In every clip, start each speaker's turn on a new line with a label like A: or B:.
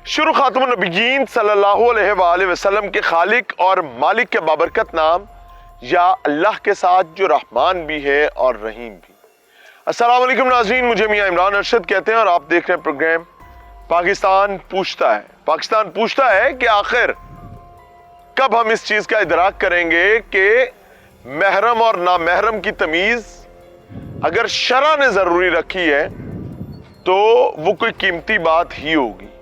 A: शुरू खातमुन नबीयीन सल्लल्लाहु अलैहि वसल्लम के खालिक और मालिक के बाबरकत नाम या अल्लाह के साथ जो रहमान भी है और रहीम भी। अस्सलाम वालेकुम नाज़रीन, मुझे मियां इमरान अरशद कहते हैं और आप देख रहे हैं प्रोग्राम पाकिस्तान पूछता है। पाकिस्तान पूछता है कि आखिर कब हम इस चीज का इदराक करेंगे कि महरम और नामहरम की तमीज अगर शरा ने जरूरी रखी है तो वो कोई कीमती बात ही होगी।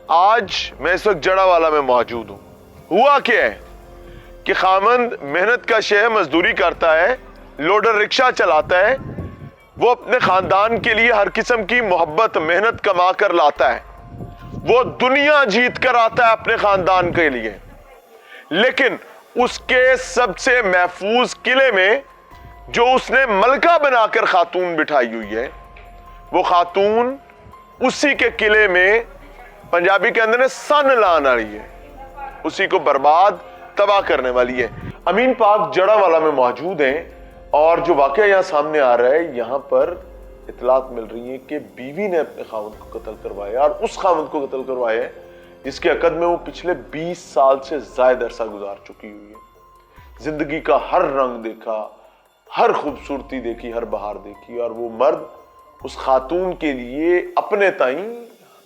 A: आज मैं इस वक्त जड़ावाला में मौजूद हूं। हुआ क्या है कि खामंद मेहनत का शे मजदूरी करता है, लोडर रिक्शा चलाता है, वो अपने खानदान के लिए हर किस्म की मोहब्बत मेहनत कमा कर लाता है, वो दुनिया जीत कर आता है अपने खानदान के लिए, लेकिन उसके सबसे महफूज किले में जो उसने मलका बनाकर खातून बिठाई हुई है, वो खातून उसी के किले में पंजाबी के अंदर सन लाने वाली है, उसी को बर्बाद तबाह करने वाली है। अमीन पाक जड़ावाला में मौजूद हैं और जो वाकया यहाँ सामने आ रहा है, यहाँ पर इतलात मिल रही है कि बीवी ने अपने खावंद को कत्ल करवाया और उस खावंद को कत्ल करवाया है जिसके अकद में वो पिछले 20 साल से ज्यादा अरसा गुजार चुकी हुई है। जिंदगी का हर रंग देखा, हर खूबसूरती देखी, हर बहार देखी, और वो मर्द उस खातून के लिए अपने ताईं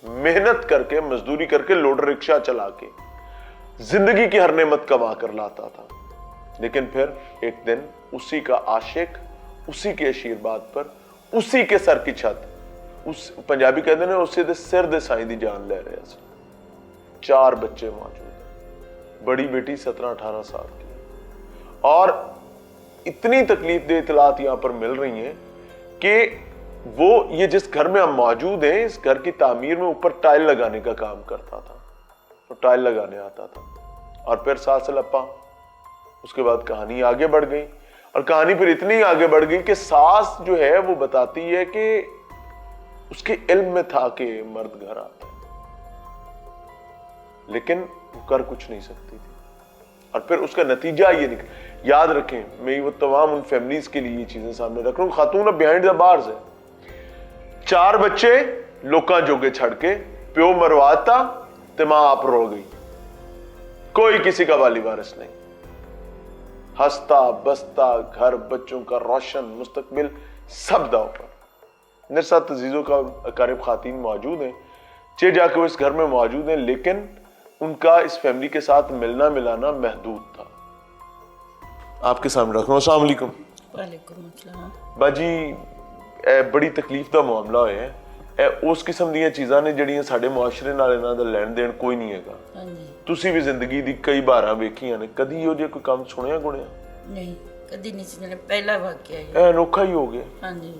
A: मेहनत करके, मजदूरी करके, लोडर रिक्शा चला के जिंदगी की हर नेमत कमा कर लाता था। लेकिन फिर एक दिन उसी का आशिक, उसी के आशीर्वाद पर, उसी के सर की छत, उस पंजाबी कहते हैं उसी दे सिर दे साईं दी जान ले रहे हैं। 4 बच्चे मौजूद हैं, बड़ी बेटी 17-18 साल की, और इतनी तकलीफ दे इतलात यहां पर मिल रही हैं कि वो ये जिस घर में हम मौजूद हैं, इस घर की तामीर में ऊपर टाइल लगाने का काम करता था, तो टाइल लगाने आता था, और फिर सास लपा। उसके बाद कहानी आगे बढ़ गई, और कहानी फिर इतनी आगे बढ़ गई कि सास जो है वो बताती है कि उसके इल्म में था कि मर्द घर आता है, लेकिन वो कर कुछ नहीं सकती थी, और फिर उसका नतीजा ये निकला। याद रखें, मैं वो तमाम उन फैमिलीज के लिए ये चीजें सामने रख रहा हूं। खातून अब बिहाइंड द बार्स है, 4 बच्चे लोका जोगे छड़ के, प्यो मरवाता ते मां आप रो गई, कोई किसी का वाली वारिस नहीं, हंसता बसता घर, बच्चों का रोशन मुस्तकबिल सब दाव पर। मेरे साथ अजीजों का अकारिब खातीन मौजूद हैं, चे जाके वो इस घर में मौजूद हैं, लेकिन उनका इस फैमिली के साथ मिलना मिलाना महदूद था। आपके सामने रख रहा हूं। अस्सलाम वालेकुम।
B: वालेकुम अस्सलाम।
A: बाजी बड़ी तकलीफ का मामला होया है, उस किस्म ਦੀਆਂ ਚੀਜ਼ਾਂ ਨੇ ਜਿਹੜੀਆਂ ਸਾਡੇ ਮੁਆਸ਼ਰੇ ਨਾਲ ਇਹਨਾਂ ਦਾ ਲੈਣ ਦੇਣ ਕੋਈ ਨਹੀਂ ਹੈਗਾ।
B: ਹਾਂਜੀ,
A: ਤੁਸੀਂ ਵੀ ਜ਼ਿੰਦਗੀ ਦੀ ਕਈ ਵਾਰਾਂ ਵੇਖੀਆਂ ਨੇ, ਕਦੀ ਉਹ ਜੇ ਕੋਈ ਕੰਮ ਸੁਣਿਆ ਗੁਣਿਆ?
B: ਨਹੀਂ ਕਦੀ ਨਹੀਂ ਸੁਣਿਆ, ਪਹਿਲਾ ਵਾਕਿਆ ਹੈ।
A: ਇਹ ਅਨੋਖਾ ਹੀ ਹੋ ਗਿਆ।
B: ਹਾਂਜੀ,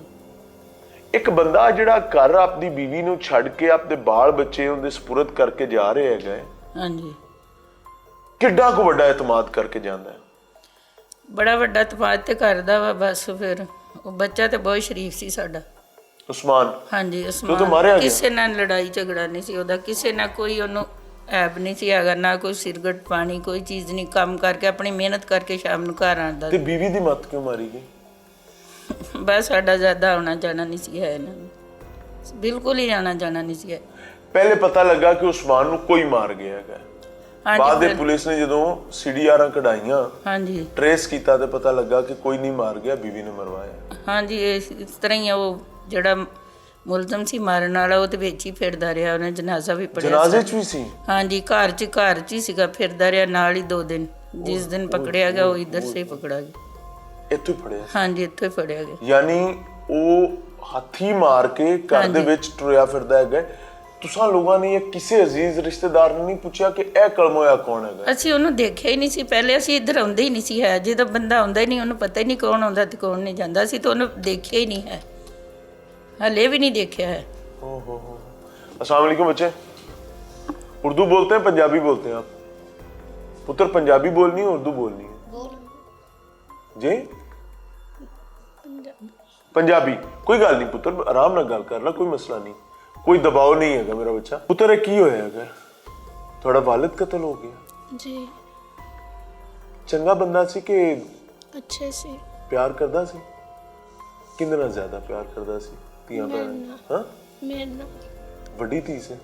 A: ਇੱਕ ਬੰਦਾ ਜਿਹੜਾ ਘਰ ਆਪਣੀ ਬੀਵੀ ਨੂੰ ਛੱਡ ਕੇ ਆਪਣੇ ਬਾਲ ਬੱਚੇ ਉਹਦੇ ਸਪੁਰਦ ਕਰਕੇ ਜਾ ਰਿਹਾ ਹੈਗਾ,
B: ਹਾਂਜੀ,
A: ਕਿੱਡਾ ਕੁ ਵੱਡਾ ਇਤਮਾਦ ਕਰਕੇ ਜਾਂਦਾ ਹੈ।
B: ਬੜਾ ਵੱਡਾ ਤਫਾਤ ਤੇ ਕਰਦਾ ਵਾ। ਬਸ ਫਿਰ ਉਹ ਬੱਚਾ ਤੇ ਬਹੁਤ ਸ਼ਰੀਫ ਸੀ ਸਾਡਾ,
A: ਉਸਮਾਨ।
B: ਹਾਂਜੀ,
A: ਉਹ ਤਾਂ ਮਾਰਿਆ
B: ਉਸਮਾਨ।
A: ਗਿਆ।
B: ਕਿਸੇ ਨਾਲ ਲੜਾਈ ਝਗੜਾ ਨਹੀਂ ਸੀ ਉਹਦਾ, ਕਿਸੇ ਨਾਲ ਕੋਈ ਉਹਨੂੰ ਐਬ ਨਹੀਂ ਸੀ ਹੈਗਾ, ਨਾ ਕੋਈ ਸਿਰਗਟ ਪਾਣੀ, ਕੋਈ ਚੀਜ਼ ਨਹੀਂ। ਕੰਮ ਕਰਕੇ ਆਪਣੀ ਮਿਹਨਤ ਕਰਕੇ ਸ਼ਾਮ ਨੂੰ ਘਰ ਆਉਂਦਾ
A: ਤੇ ਬੀਵੀ ਦੀ ਮੱਤ ਕਿਉਂ ਮਾਰੀ ਗਈ?
B: ਬਸ ਸਾਡਾ ਜ਼ਿਆਦਾ ਆਉਣਾ ਜਾਣਾ ਨਹੀਂ ਸੀ ਹੈ ਇਹਨਾਂ ਨੂੰ, ਬਿਲਕੁਲ ਹੀ ਆਉਣਾ ਜਾਣਾ ਨਹੀਂ ਸੀ ਹੈ।
A: ਪਹਿਲੇ ਪਤਾ ਲੱਗਾ ਕਿ ਉਸਮਾਨ ਨੂੰ ਕੋਈ ਮਾਰ ਗਿਆ ਹੈਗਾ, ਬਾਅਦ ਦੇ ਪੁਲਿਸ ਨੇ ਜਦੋਂ ਸੀਡੀਆਰਾਂ ਕਢਾਈਆਂ,
B: ਹਾਂਜੀ,
A: ਟ੍ਰੇਸ ਕੀਤਾ ਤੇ ਪਤਾ ਲੱਗਾ ਕਿ ਕੋਈ ਨਹੀਂ ਮਾਰ ਗਿਆ, ਬੀਵੀ ਨੇ ਮਰਵਾਇਆ।
B: ਹਾਂਜੀ, ਇਸ ਤਰ੍ਹਾਂ ਹੀ ਉਹ ਜਿਹੜਾ ਮੁਲਜ਼ਮ ਸੀ ਮਾਰਨ ਵਾਲਾ, ਉਹ ਤੇ ਵਿੱਚ ਹੀ ਫਿਰਦਾ ਰਿਹਾ, ਉਹਨੇ ਜਨਾਜ਼ਾ ਵੀ ਪੜਿਆ।
A: ਜਨਾਜ਼ੇ 'ਚ ਵੀ ਸੀ?
B: ਹਾਂਜੀ, ਘਰ 'ਚ ਹੀ ਸੀਗਾ, ਫਿਰਦਾ ਰਿਹਾ ਨਾਲ ਹੀ 2 ਦਿਨ। ਜਿਸ ਦਿਨ ਪਕੜਿਆ ਗਿਆ ਉਹ ਇੱਧਰ ਸੇ ਪਕੜਾ ਗਿਆ।
A: ਇੱਥੋਂ ਹੀ ਫੜਿਆ?
B: ਹਾਂਜੀ, ਇੱਥੋਂ ਹੀ ਫੜਿਆ ਗਿਆ।
A: ਯਾਨੀ ਉਹ ਹੱਥੀ ਮਾਰ ਕੇ ਘਰ ਦੇ ਵਿੱਚ ਟੁਰਿਆ ਫਿਰਦਾ ਹੈਗਾ। ਤੁਸੀਂ ਲੋਕਾਂ ਨੇ ਇਹ ਕਿਸੇ ਅਜ਼ੀਜ਼ ਰਿਸ਼ਤੇਦਾਰ ਨੂੰ ਨਹੀਂ ਪੁੱਛਿਆ ਕਿ ਇਹ ਕਲਮੋਇਆ ਕੌਣ ਹੈਗਾ?
B: ਅਸੀਂ ਉਹਨੂੰ ਦੇਖਿਆ ਹੀ ਨਹੀਂ ਸੀ ਪਹਿਲੇ, ਅਸੀਂ ਇੱਧਰ ਆਉਂਦੇ ਹੀ ਨਹੀਂ ਸੀ ਹੈ। ਜਦੋਂ ਬੰਦਾ ਆਉਂਦਾ ਹੀ ਨਹੀਂ, ਉਹਨੂੰ ਪਤਾ ਹੀ ਨਹੀਂ ਕੌਣ ਆਉਂਦਾ ਤੇ ਕੌਣ ਨਹੀਂ ਜਾਂਦਾ। ਅਸੀਂ ਤਾਂ ਉਹਨੂੰ ਦੇਖਿਆ ਹੀ ਨਹੀਂ ਹੈ, ਹਲੇ भी नहीं देखा है।
A: अस्सलाम वालेकुम बच्चे। उर्दू बोलते हैं पंजाबी बोलते हैं आप? पुत्र पंजाबी बोलनी है उर्दू बोलनी है जी? पंजाबी। कोई गल नहीं पुत्र, आराम नाल गल कर ला, कोई मसला नहीं, कोई दबाव नहीं है मेरा बच्चा। पुत्र की होया है? थोड़ा वालिद कत्ल हो गया
C: जी?
A: चंगा बंदा सी कि
C: अच्छे से
A: प्यार करदा सी? किंदे नाल ज्यादा प्यार करदा सी? ਧੀਆਂ ਭੈਣਾਂ? ਹਾਂ,
C: मेरे
A: ਵੱਡੀ ਧੀ ਸੀ?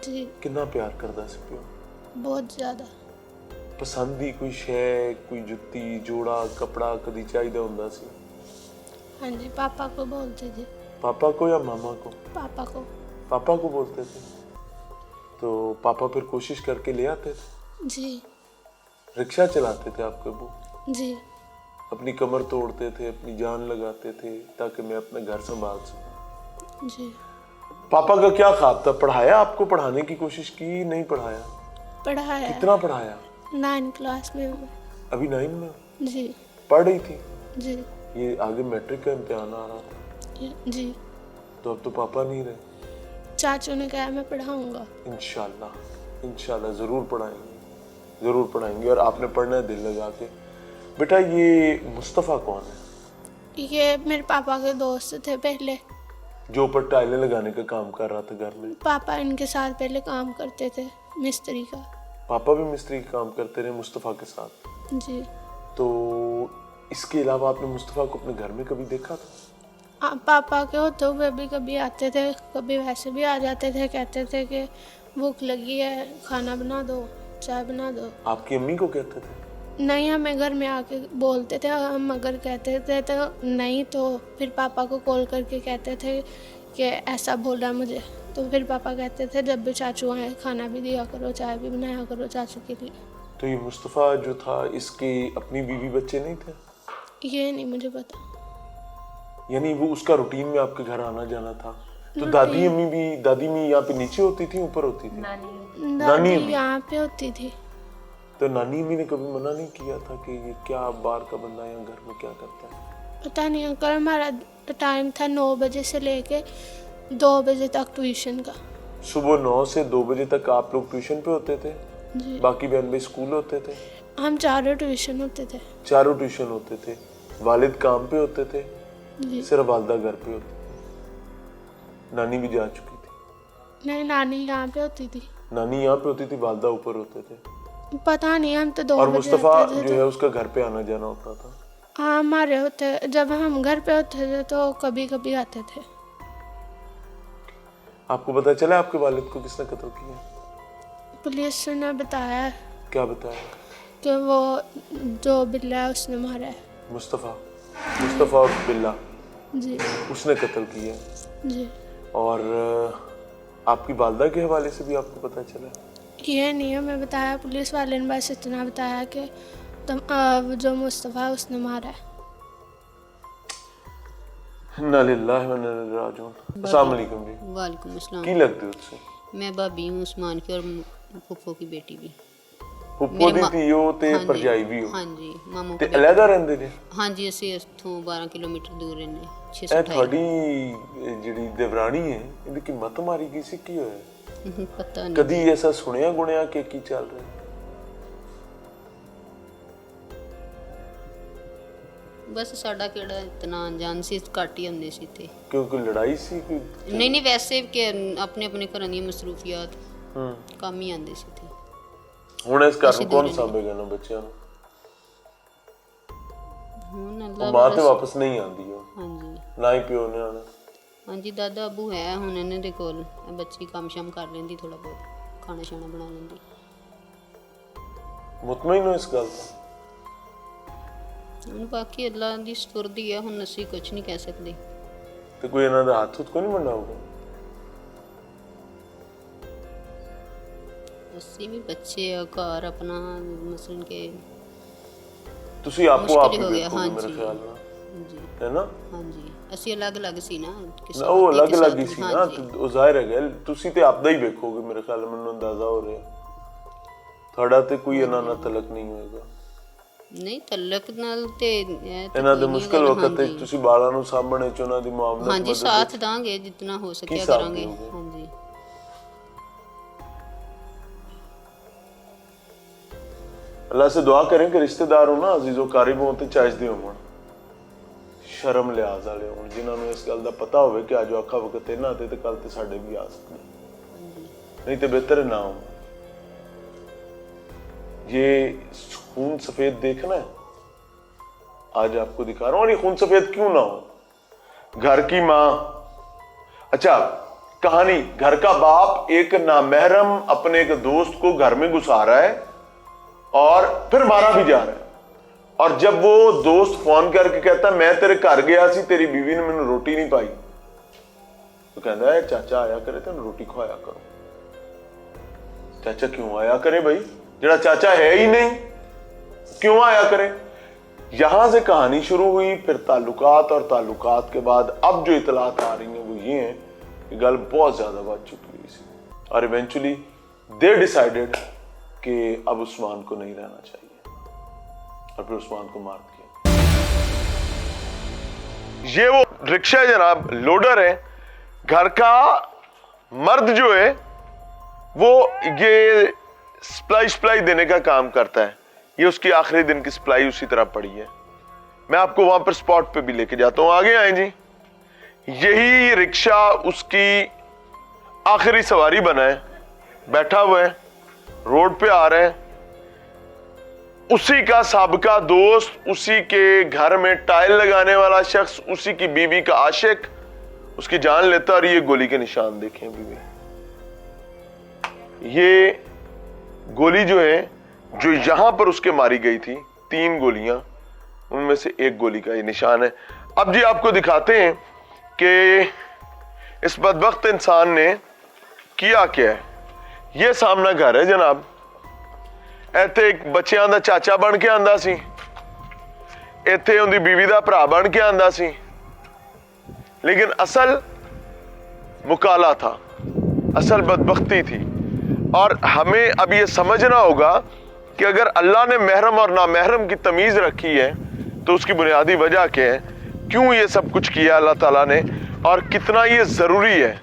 C: ਜੀ
A: ਕਿੰਨਾ ਪਿਆਰ ਕਰਦਾ ਸੀ ਪਿਓ?
C: ਬਹੁਤ ਜ਼ਿਆਦਾ।
A: ਪਸੰਦ ਦੀ ਕੋਈ ਸ਼ੈ, ਕੋਈ ਜੁੱਤੀ, ਜੋੜਾ, ਕਪੜਾ ਕਦੀ ਚਾਹੀਦਾ ਹੁੰਦਾ ਸੀ?
C: हाँ जी, पापा को बोलते थे।
A: पापा को या मामा को?
C: पापा को।
A: पापा को बोलते थे। तो पापा फिर कोशिश करके ले आते थे?
C: जी
A: रिक्शा चलाते थे आपके अब्बू?
C: जी
A: अपनी कमर तोड़ते थे, अपनी जान लगाते थे ताकि मैं अपना घर संभाल सकूं।
C: जी।
A: पापा का क्या ख्वाब था? पढ़ाया आपको? पढ़ाने की कोशिश की? नहीं पढ़ाया?
C: पढ़ाया।
A: कितना पढ़ाया?
C: 9 क्लास में हूँ।
A: अभी 9 में?
C: जी
A: पढ़ रही थी?
C: जी
A: ये आगे मैट्रिक का इम्तिहान आ रहा था,
C: जी।
A: तो अब तो पापा नहीं रहे।
C: चाचू ने कहा मैं पढ़ाऊंगा।
A: इंशाल्लाह इंशाल्लाह ज़रूर पढ़ाएंगे, ज़रूर पढ़ाएंगे। और आपने पढ़ना है दिल लगा के। बेटा ये मुस्तफ़ा कौन है?
C: ये मेरे पापा के दोस्त थे पहले।
A: जो ऊपर टाइलें लगाने का काम कर रहा था घर में?
C: पापा इनके साथ पहले काम करते थे मिस्त्री का।
A: पापा भी मिस्त्री का काम करते रहे मुस्तफ़ा के साथ?
C: जी।
A: तो इसके अलावा आपने मुस्तफ़ा को अपने घर में कभी देखा था?
C: पापा के होते हुए भी कभी आते थे, कभी वैसे भी आ जाते थे, कहते थे कि भूख लगी है, खाना बना दो, चाय बना दो।
A: आपकी अम्मी को कहते थे?
C: नहीं, हमें घर में आके बोलते थे। हम अगर कहते थे तो नहीं, तो फिर पापा को कॉल करके कहते थे कि ऐसा बोल रहा मुझे। तो फिर पापा कहते थे जब भी चाचू आए खाना भी दिया करो, चाय भी बनाया करो चाचू के लिए।
A: तो ये मुस्तफ़ा जो था इसके अपनी बीवी बच्चे नहीं थे?
C: ये नहीं मुझे पता।
A: यानी वो उसका रूटीन में आपके घर आना जाना था? तो दादी अम्मी यहाँ पे नीचे होती थी, ऊपर होती थी?
C: दादी यहाँ पे होती थी।
A: तो नानी अम्मी ने कभी मना नहीं किया था कि ये क्या बाहर का बंदा यहाँ घर में क्या करता है?
C: पता नहीं अंकल, हमारा टाइम था 9 बजे से लेके 2 बजे तक ट्यूशन का।
A: सुबह 9 से 2 बजे तक आप लोग ट्यूशन पे होते थे?
C: जी।
A: बाकी बहन भाई स्कूल होते थे?
C: हम चारों ट्यूशन होते थे।
A: चारों ट्यूशन होते थे। वालिद काम पे होते थे?
C: जी।
A: सिर्फ वालदा घर पे होती थी? नानी भी जा चुकी थी?
C: नहीं, नानी यहाँ पे होती थी।
A: नानी यहाँ पे होती थी, वालदा ऊपर होते थे?
C: पता नहीं, हम तो 2
A: और
C: बजे
A: मुस्तफ़ा
C: आते थे
A: जो है उसका घर पे आना जाना होता था?
C: हाँ, हमारे होते, जब हम घर पे होते थे तो कभी कभी आते थे।
A: आपको पता चला आपके वालिद को किसने कत्ल किया?
C: पुलिस ने बताया
A: क्या बताया?
C: कि वो जो बिल्ला है उसने मारा है।
A: मुस्तफ़ा और बिल्ला
C: जी
A: उसने कत्ल किया?
C: जी।
A: और आपकी वालदा के हवाले से भी आपको पता चला?
C: ये नहीं हमें बताया, पुलिस वाले ने बस इतना बताया कि जो मुस्तफ़ा उसने मारा है।
A: इन्ना लिल्लाहि व इन्ना इलैहि राजिऊन। अस्सलाम वालेकुम जी।
D: वालेकुम अस्सलाम।
A: की लगती उससे?
D: मैं भाभी हूँ उस्मान की और फुफो की बेटी भी।
A: फुप्पो ਦੀ ਧੀਓ ਤੇ ਭਰਜਾਈ ਵੀ ਹੋ?
D: ਹਾਂਜੀ ਮਾਮੂ
A: ਤੇ ਅਲੱਗਾ ਰਹਿੰਦੇ ਨੇ?
D: ਹਾਂਜੀ ਅਸੀਂ ਇੱਥੋਂ 12 ਕਿਲੋਮੀਟਰ ਦੂਰ ਰਹਿੰਦੇ ਹਾਂ।
A: ਇਹ
D: 628
A: ਤੁਹਾਡੀ ਜਿਹੜੀ ਦੇਵਰਾਣੀ ਹੈ ਇਹਦੀ ਕੀ ਮੱਤ ਮਾਰੀ ਗਈ ਸੀ, ਕੀ ਹੋਇਆ?
D: ਪਤਾ ਨਹੀਂ।
A: ਕਦੀ ਐਸਾ ਸੁਣਿਆ ਗੁਣਿਆ ਕਿ ਕੀ ਚੱਲ ਰਿਹਾ?
D: ਬਸ ਸਾਡਾ ਕਿਹੜਾ ਇਤਨਾ ਅਣਜਾਣ ਸੀ, ਘੱਟ ਹੀ ਹੁੰਦੇ ਸੀ ਤੇ।
A: ਕਿਉਂ ਕੋਈ ਲੜਾਈ ਸੀ ਕੋਈ?
D: ਨਹੀਂ ਵੈਸੇ ਕਿ ਆਪਣੇ ਆਪਣੇ ਘਰਾਂ ਦੀਆਂ ਮਸਰੂਫੀਅਤ
A: ਹੂੰ।
D: ਕੰਮ ਹੀ ਆਉਂਦੇ ਸੀ ਤੇ।
A: ਹੁਣ ਇਸ ਘਰ ਨੂੰ ਕੌਣ ਸਾਂਭੇਗਾ ਨਾ ਬੱਚਿਆਂ ਨੂੰ?
D: ਹੁਣ
A: ਉਹ
D: ਅੱਲਾ
A: ਮਾਂ ਤੇ ਵਾਪਸ ਨਹੀਂ ਆਉਂਦੀ ਉਹ,
D: ਹਾਂਜੀ
A: ਨਾ ਹੀ ਪਿਓ ਨੇ ਆਉਣਾ।
D: ਹਾਂਜੀ ਦਾਦਾ ਅਬੂ ਹੈ ਹੁਣ ਇਹਨਾਂ ਦੇ ਕੋਲ, ਬੱਚੀ ਕੰਮ ਸ਼ਮ ਕਰ ਲੈਂਦੀ, ਥੋੜਾ ਬਹੁਤ ਖਾਣਾ ਸ਼ਾਣਾ ਬਣਾ ਲੈਂਦੀ।
A: ਮੁਤਮਈਨ ਹੋ ਇਸ ਗੱਲ ਤੋਂ?
D: ਹੁਣ ਬਾਕੀ ਅੱਲਾ ਦੀ ਸਪੁਰਦੀ ਹੈ, ਹੁਣ ਅਸੀਂ ਕੁਝ ਨਹੀਂ ਕਹਿ ਸਕਦੇ।
A: ਤੇ ਕੋਈ ਇਹਨਾਂ ਦਾ ਹੱਥ ਹੁੱਥ ਕੋਈ ਨਹੀਂ ਮੰਡਾਊਗਾ?
D: ਅਸੀਂ ਵੀ ਬੱਚੇ ਆ ਘਰ ਆਪਣਾ ਮਸਲਨ ਕੇ
A: ਤੁਸੀਂ ਆਪੋ ਆਪ ਹੀ
D: ਮੁਸ਼ਕਿਲ ਹੋ ਗਿਆ।
A: ਦੇਖੋਗੇ ਮੇਰੇ
D: ਹਾਂਜੀ
A: ਖਿਆਲ ਨਾਲ,
D: ਜੀ
A: ਹੈ ਨਾ?
D: ਹਾਂਜੀ ਅਸੀਂ ਅਲੱਗ-ਅਲੱਗ ਸੀ ਨਾ,
A: ਨਾ ਉਹ
D: ਇੱਕ
A: ਅਲੱਗ-ਅਲੱਗ ਹੀ
D: ਸਾਥ
A: ਸੀ
D: में,
A: ਨਾ,
D: ਹਾਂਜੀ।
A: ਤੇ ਉਹ ਜ਼ਾਹਿਰ ਹੈਗਾ ਤੁਸੀਂ ਤੇ ਆਪਦਾ ਹੀ ਵੇਖੋਗੇ ਮੇਰੇ ਖਿਆਲ ਨਾਲ, ਮੈਨੂੰ ਅੰਦਾਜ਼ਾ ਹੋ ਰਿਹਾ ਤੁਹਾਡਾ ਤੇ ਕੋਈ ਇਹਨਾਂ ਨਾਲ ਤਲਕ ਨਹੀਂ ਹੋਏਗਾ।
D: ਨਹੀਂ ਤਲਕ ਨਾਲ ਤੇ ਇਹ ਤਾਂ
A: ਇਹਨਾਂ ਦੇ
D: ਕੋਈ ਨਹੀਂ
A: ਮੁਸ਼ਕਲ
D: ਗੱਲ,
A: ਵਕਤ ਤੇ
D: ਹਾਂਜੀ।
A: ਤੁਸੀਂ ਬਾਲਾਂ ਨੂੰ ਸਾਂਭਣੇ ਚ ਉਹਨਾਂ ਦੀ ਮੁਆਵਨਤ
D: ਹਾਂਜੀ
A: ਮਦਦ
D: ਸਾਥ ਦਾਂਗੇ ਜਿੰਨਾ ਹੋ ਸਕਿਆ
A: ਸਾਥ
D: ਕਰਾਂਗੇ।
A: ਦਿਓਗੇ?
D: ਹਾਂਜੀ
A: अल्लाह से दुआ करें कि रिश्तेदार हो ना अजीजो कारिब हो ਤੇ ਚਾਹੀਦੇ ਹੋਣ, ਸ਼ਰਮ ਲਿਹਾਜ਼ ਵਾਲੇ ਹੋਣ, ਜਿਨ੍ਹਾਂ ਨੂੰ ਇਸ ਗੱਲ ਦਾ ਪਤਾ ਹੋਵੇ ਕਿ ਅੱਜ ਔਖਾ ਵਕਤ ਇਹਨਾਂ ਤੇ ਤੇ ਕੱਲ ਤੇ ਸਾਡੇ ਵੀ ਆ ਸਕਦਾ, नहीं तो बेहतर है ना हो। ये खून सफेद देखना है, आज आपको दिखा रहा हूं। और ये खून सफेद क्यों ना हो? घर की माँ, अच्छा कहानी, घर का बाप एक नामहरम अपने एक दोस्त को घर में घुसा रहा है और फिर मारा भी जा रहा है। और जब वो दोस्त फोन करके कहता मैं तेरे घर गया सी, तेरी बीवी ने मैंने रोटी नहीं पाई, तो कहता है चाचा आया करे तेन रोटी खवाया करो। चाचा क्यों आया करे भाई, जरा चाचा है ही नहीं, क्यों आया करे। यहां से कहानी शुरू हुई, फिर ताल्लुकात, और ताल्लुकात के बाद अब जो इतलात आ रही हैं वो ये हैं कि गल बहुत ज्यादा बढ़ चुकी हुई थी, और इवेंचुअली दे डिसाइडेड कि अब उस्मान को नहीं रहना चाहिए, और फिर उस्मान को मार दिया। ये वो रिक्शा है जनाब, लोडर है, घर का मर्द जो है वो ये सप्लाई देने का काम करता है। ये उसकी आखिरी दिन की सप्लाई उसी तरह पड़ी है। मैं आपको वहां पर स्पॉट पे भी लेके जाता हूं। आगे आए जी। यही रिक्शा उसकी आखिरी सवारी बना है, बैठा हुआ है, रोड पे आ रहे हैं। उसी का साबका दोस्त, उसी के घर में टाइल लगाने वाला शख्स, उसी की बीवी का आशिक उसकी जान लेता, और ये गोली के निशान देखें बीवी। ये गोली जो है, जो यहां पर उसके मारी गई थी, 3 गोलियां, उनमें से 1 गोली का ये निशान है। अब जी आपको दिखाते हैं कि इस बदबख्त इंसान ने किया क्या है। ये सामना घर है जनाब, ਇੱਥੇ ਇੱਕ ਬੱਚਿਆਂ ਦਾ ਚਾਚਾ ਬਣ ਕੇ ਆਂਦਾ ਸੀ, ਇੱਥੇ ਉਹਦੀ बीवी ਦਾ ਭਰਾ ਬਣ ਕੇ ਆਂਦਾ ਸੀ, लेकिन असल मुकाला था, असल बदबख्ती थी। और हमें अब ये समझना होगा कि अगर अल्लाह ने महरम और नामहरम की तमीज़ रखी है तो उसकी बुनियादी वजह क्या है, क्यों ये सब कुछ किया अल्लाह ताला ने, और कितना ये ज़रूरी है।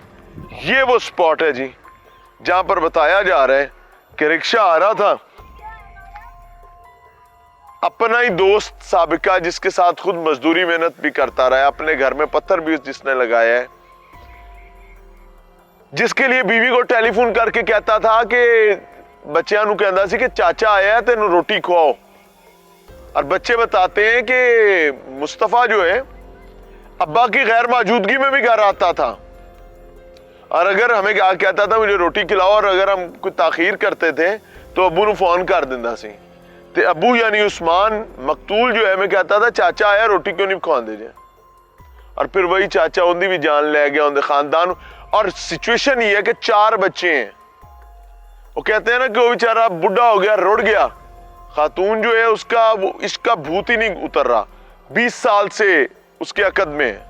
A: ये वो स्पॉट है जी जहाँ पर बताया जा रहा है कि रिक्शा आ रहा था, अपना ही दोस्त साबिका जिसके साथ खुद मजदूरी मेहनत भी करता रहा है, अपने घर में पत्थर भी जिसने लगाया है, जिसके लिए बीवी को टेलीफोन करके कहता था कि बच्चों नूं कहंदा सी कि चाचा आया है तेनू रोटी खवाओ, और बच्चे बताते हैं कि मुस्तफ़ा जो है अब्बा की गैर मौजूदगी में भी घर आता था, और अगर हमें क्या कहता था मुझे रोटी खिलाओ, और अगर हम कोई ताखीर करते थे तो अब्बू नूं फोन कर दिंदा सी, ते अबू यानी उस्मान मकतूल जो है मैं कहता था चाचा आया रोटी क्यों नहीं खवांदे जे, और फिर वही चाचा उनकी भी जान ले गया, उनके खानदान। और सिचुएशन ये है कि 4 बच्चे हैं, वो कहते हैं ना कि वो बेचारा बुढ़ा हो गया, रुड़ गया, खातून जो है उसका वो इसका भूत ही नहीं उतर रहा, 20 साल से उसके अकद में है,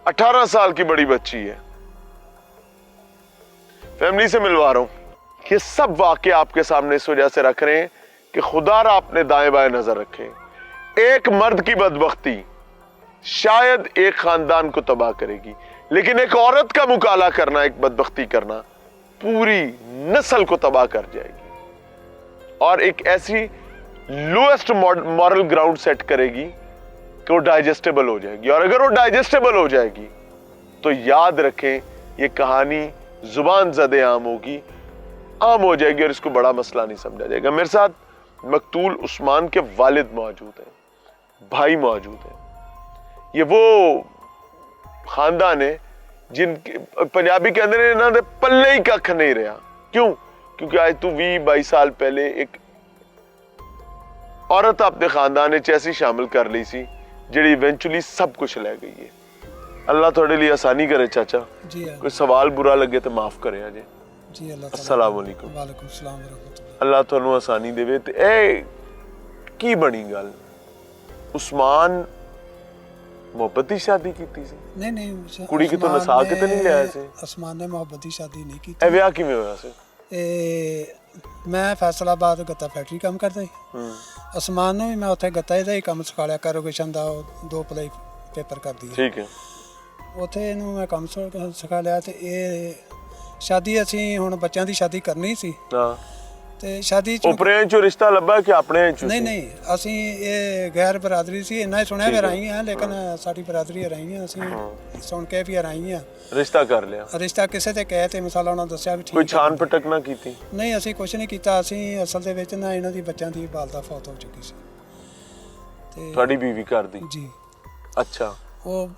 A: 18 साल की बड़ी बच्ची है। फैमिली से मिलवा रहा हूं। ये सब वाकये आपके सामने इस वजह से रख रहे हैं कि खुदारा अपने दाएं बाएं नजर रखे। एक मर्द की बदबख्ती शायद एक खानदान को तबाह करेगी, लेकिन एक औरत का मुकाला करना, एक बदबख्ती करना, पूरी नस्ल को तबाह कर जाएगी, और एक ऐसी लोएस्ट मॉरल ग्राउंड सेट करेगी कि वो डाइजेस्टेबल हो जाएगी। और अगर वो डाइजेस्टेबल हो जाएगी तो याद रखें ये कहानी जुबान ज़दे आम होगी, आम हो जाएगी, और इसको बड़ा मसला नहीं समझा जाएगा। मेरे साथ मकतूल उस्मान के वालिद मौजूद हैं, भाई मौजूद हैं। ये वो खानदान है जिनके पंजाबी के अंदर इन्हां दे पल्ले ही कख नहीं रहा। क्यों? क्योंकि आज तू 20-22 साल पहले एक औरत अपने खानदान ऐसी शामिल कर ली सी जिहड़ी इवेंचुअली सब कुछ ले गई है। अल्लाह थोड़े लिए आसानी करे चाचा जी। कोई सवाल बुरा लगे तो माफ करे जी।
E: जी अल्लाह।
A: अस्सलाम वालेकुम।
E: वालेकुम सलाम व रहमतुल्लाह।
A: अल्लाह ਤੁਹਾਨੂੰ आसानी देवे। ते ए की बनी गल, उस्मान मोहब्बत की शादी की थी सी?
E: नहीं
A: कुड़ी की तो नसा के तो नहीं लिया सी?
E: उस्मान ने मोहब्बत की शादी नहीं की
A: ए विआह किवें होया सी?
E: मैं फैसलाबाद गत्ता फैक्ट्री काम करदा ਸੀ। उस्मान ਨੂੰ ਵੀ ਮੈਂ ਉੱਥੇ ਗੱਤਾ ਇਹਦਾ ਹੀ ਕੰਮ ਸਿਖਾਲਿਆ, ਕੈਰੋਗੇਸ਼ਨ ਦਾ 2 ਪਲਾਈ ਪੇਪਰ ਕਰਦੀ ਹੈ।
A: ਠੀਕ ਹੈ।
E: ਉੱਥੇ ਇਹਨੂੰ ਮੈਂ ਕੰਮ ਸਿਖਾ ਲਿਆ, ਤੇ ਇਹ ਸ਼ਾਦੀ ਅਸੀਂ ਹੁਣ ਬੱਚਿਆਂ ਦੀ ਸ਼ਾਦੀ ਕਰਨੀ ਸੀ। ਹਾਂ। ਤੇ ਸ਼ਾਦੀ ਚ
A: ਉਪਰੇ ਚੋਂ ਰਿਸ਼ਤਾ ਲੱਭਾ ਕਿ ਆਪਣੇ ਚੋਂ?
E: ਨਹੀਂ ਅਸੀਂ ਇਹ ਗੈਰ ਬਰਾਦਰੀ ਸੀ, ਇੰਨਾ ਹੀ ਸੁਣਿਆ ਵੀ ਰਾਈ ਆ, ਲੇਕਿਨ ਸਾਡੀ ਬਰਾਦਰੀ ਰਾਈ ਆ, ਅਸੀਂ ਸੁਣ ਕੇ ਵੀ ਰਾਈ ਆ,
A: ਰਿਸ਼ਤਾ ਕਰ ਲਿਆ।
E: ਰਿਸ਼ਤਾ ਕਿਸੇ ਤੇ ਕਹਿ ਤੇ ਮਿਸਾਲ ਉਹਨਾਂ ਦੱਸਿਆ ਵੀ ਠੀਕ।
A: ਕੋਈ ਛਾਨ ਪਟਕ ਨਾ ਕੀਤੀ?
E: ਨਹੀਂ ਅਸੀਂ ਕੁਝ ਨਹੀਂ ਕੀਤਾ। ਅਸੀਂ ਅਸਲ ਦੇ ਵਿੱਚ ਨਾ ਇਹਨਾਂ ਦੀ ਬੱਚਿਆਂ ਦੀ ਵਾਲਦਾ ਫੌਤ ਹੋ ਚੁੱਕੀ ਸੀ। ਤੇ
A: ਤੁਹਾਡੀ ਬੀਵੀ ਘਰ ਦੀ?
E: ਜੀ।
A: ਅੱਛਾ।
E: ਉਹ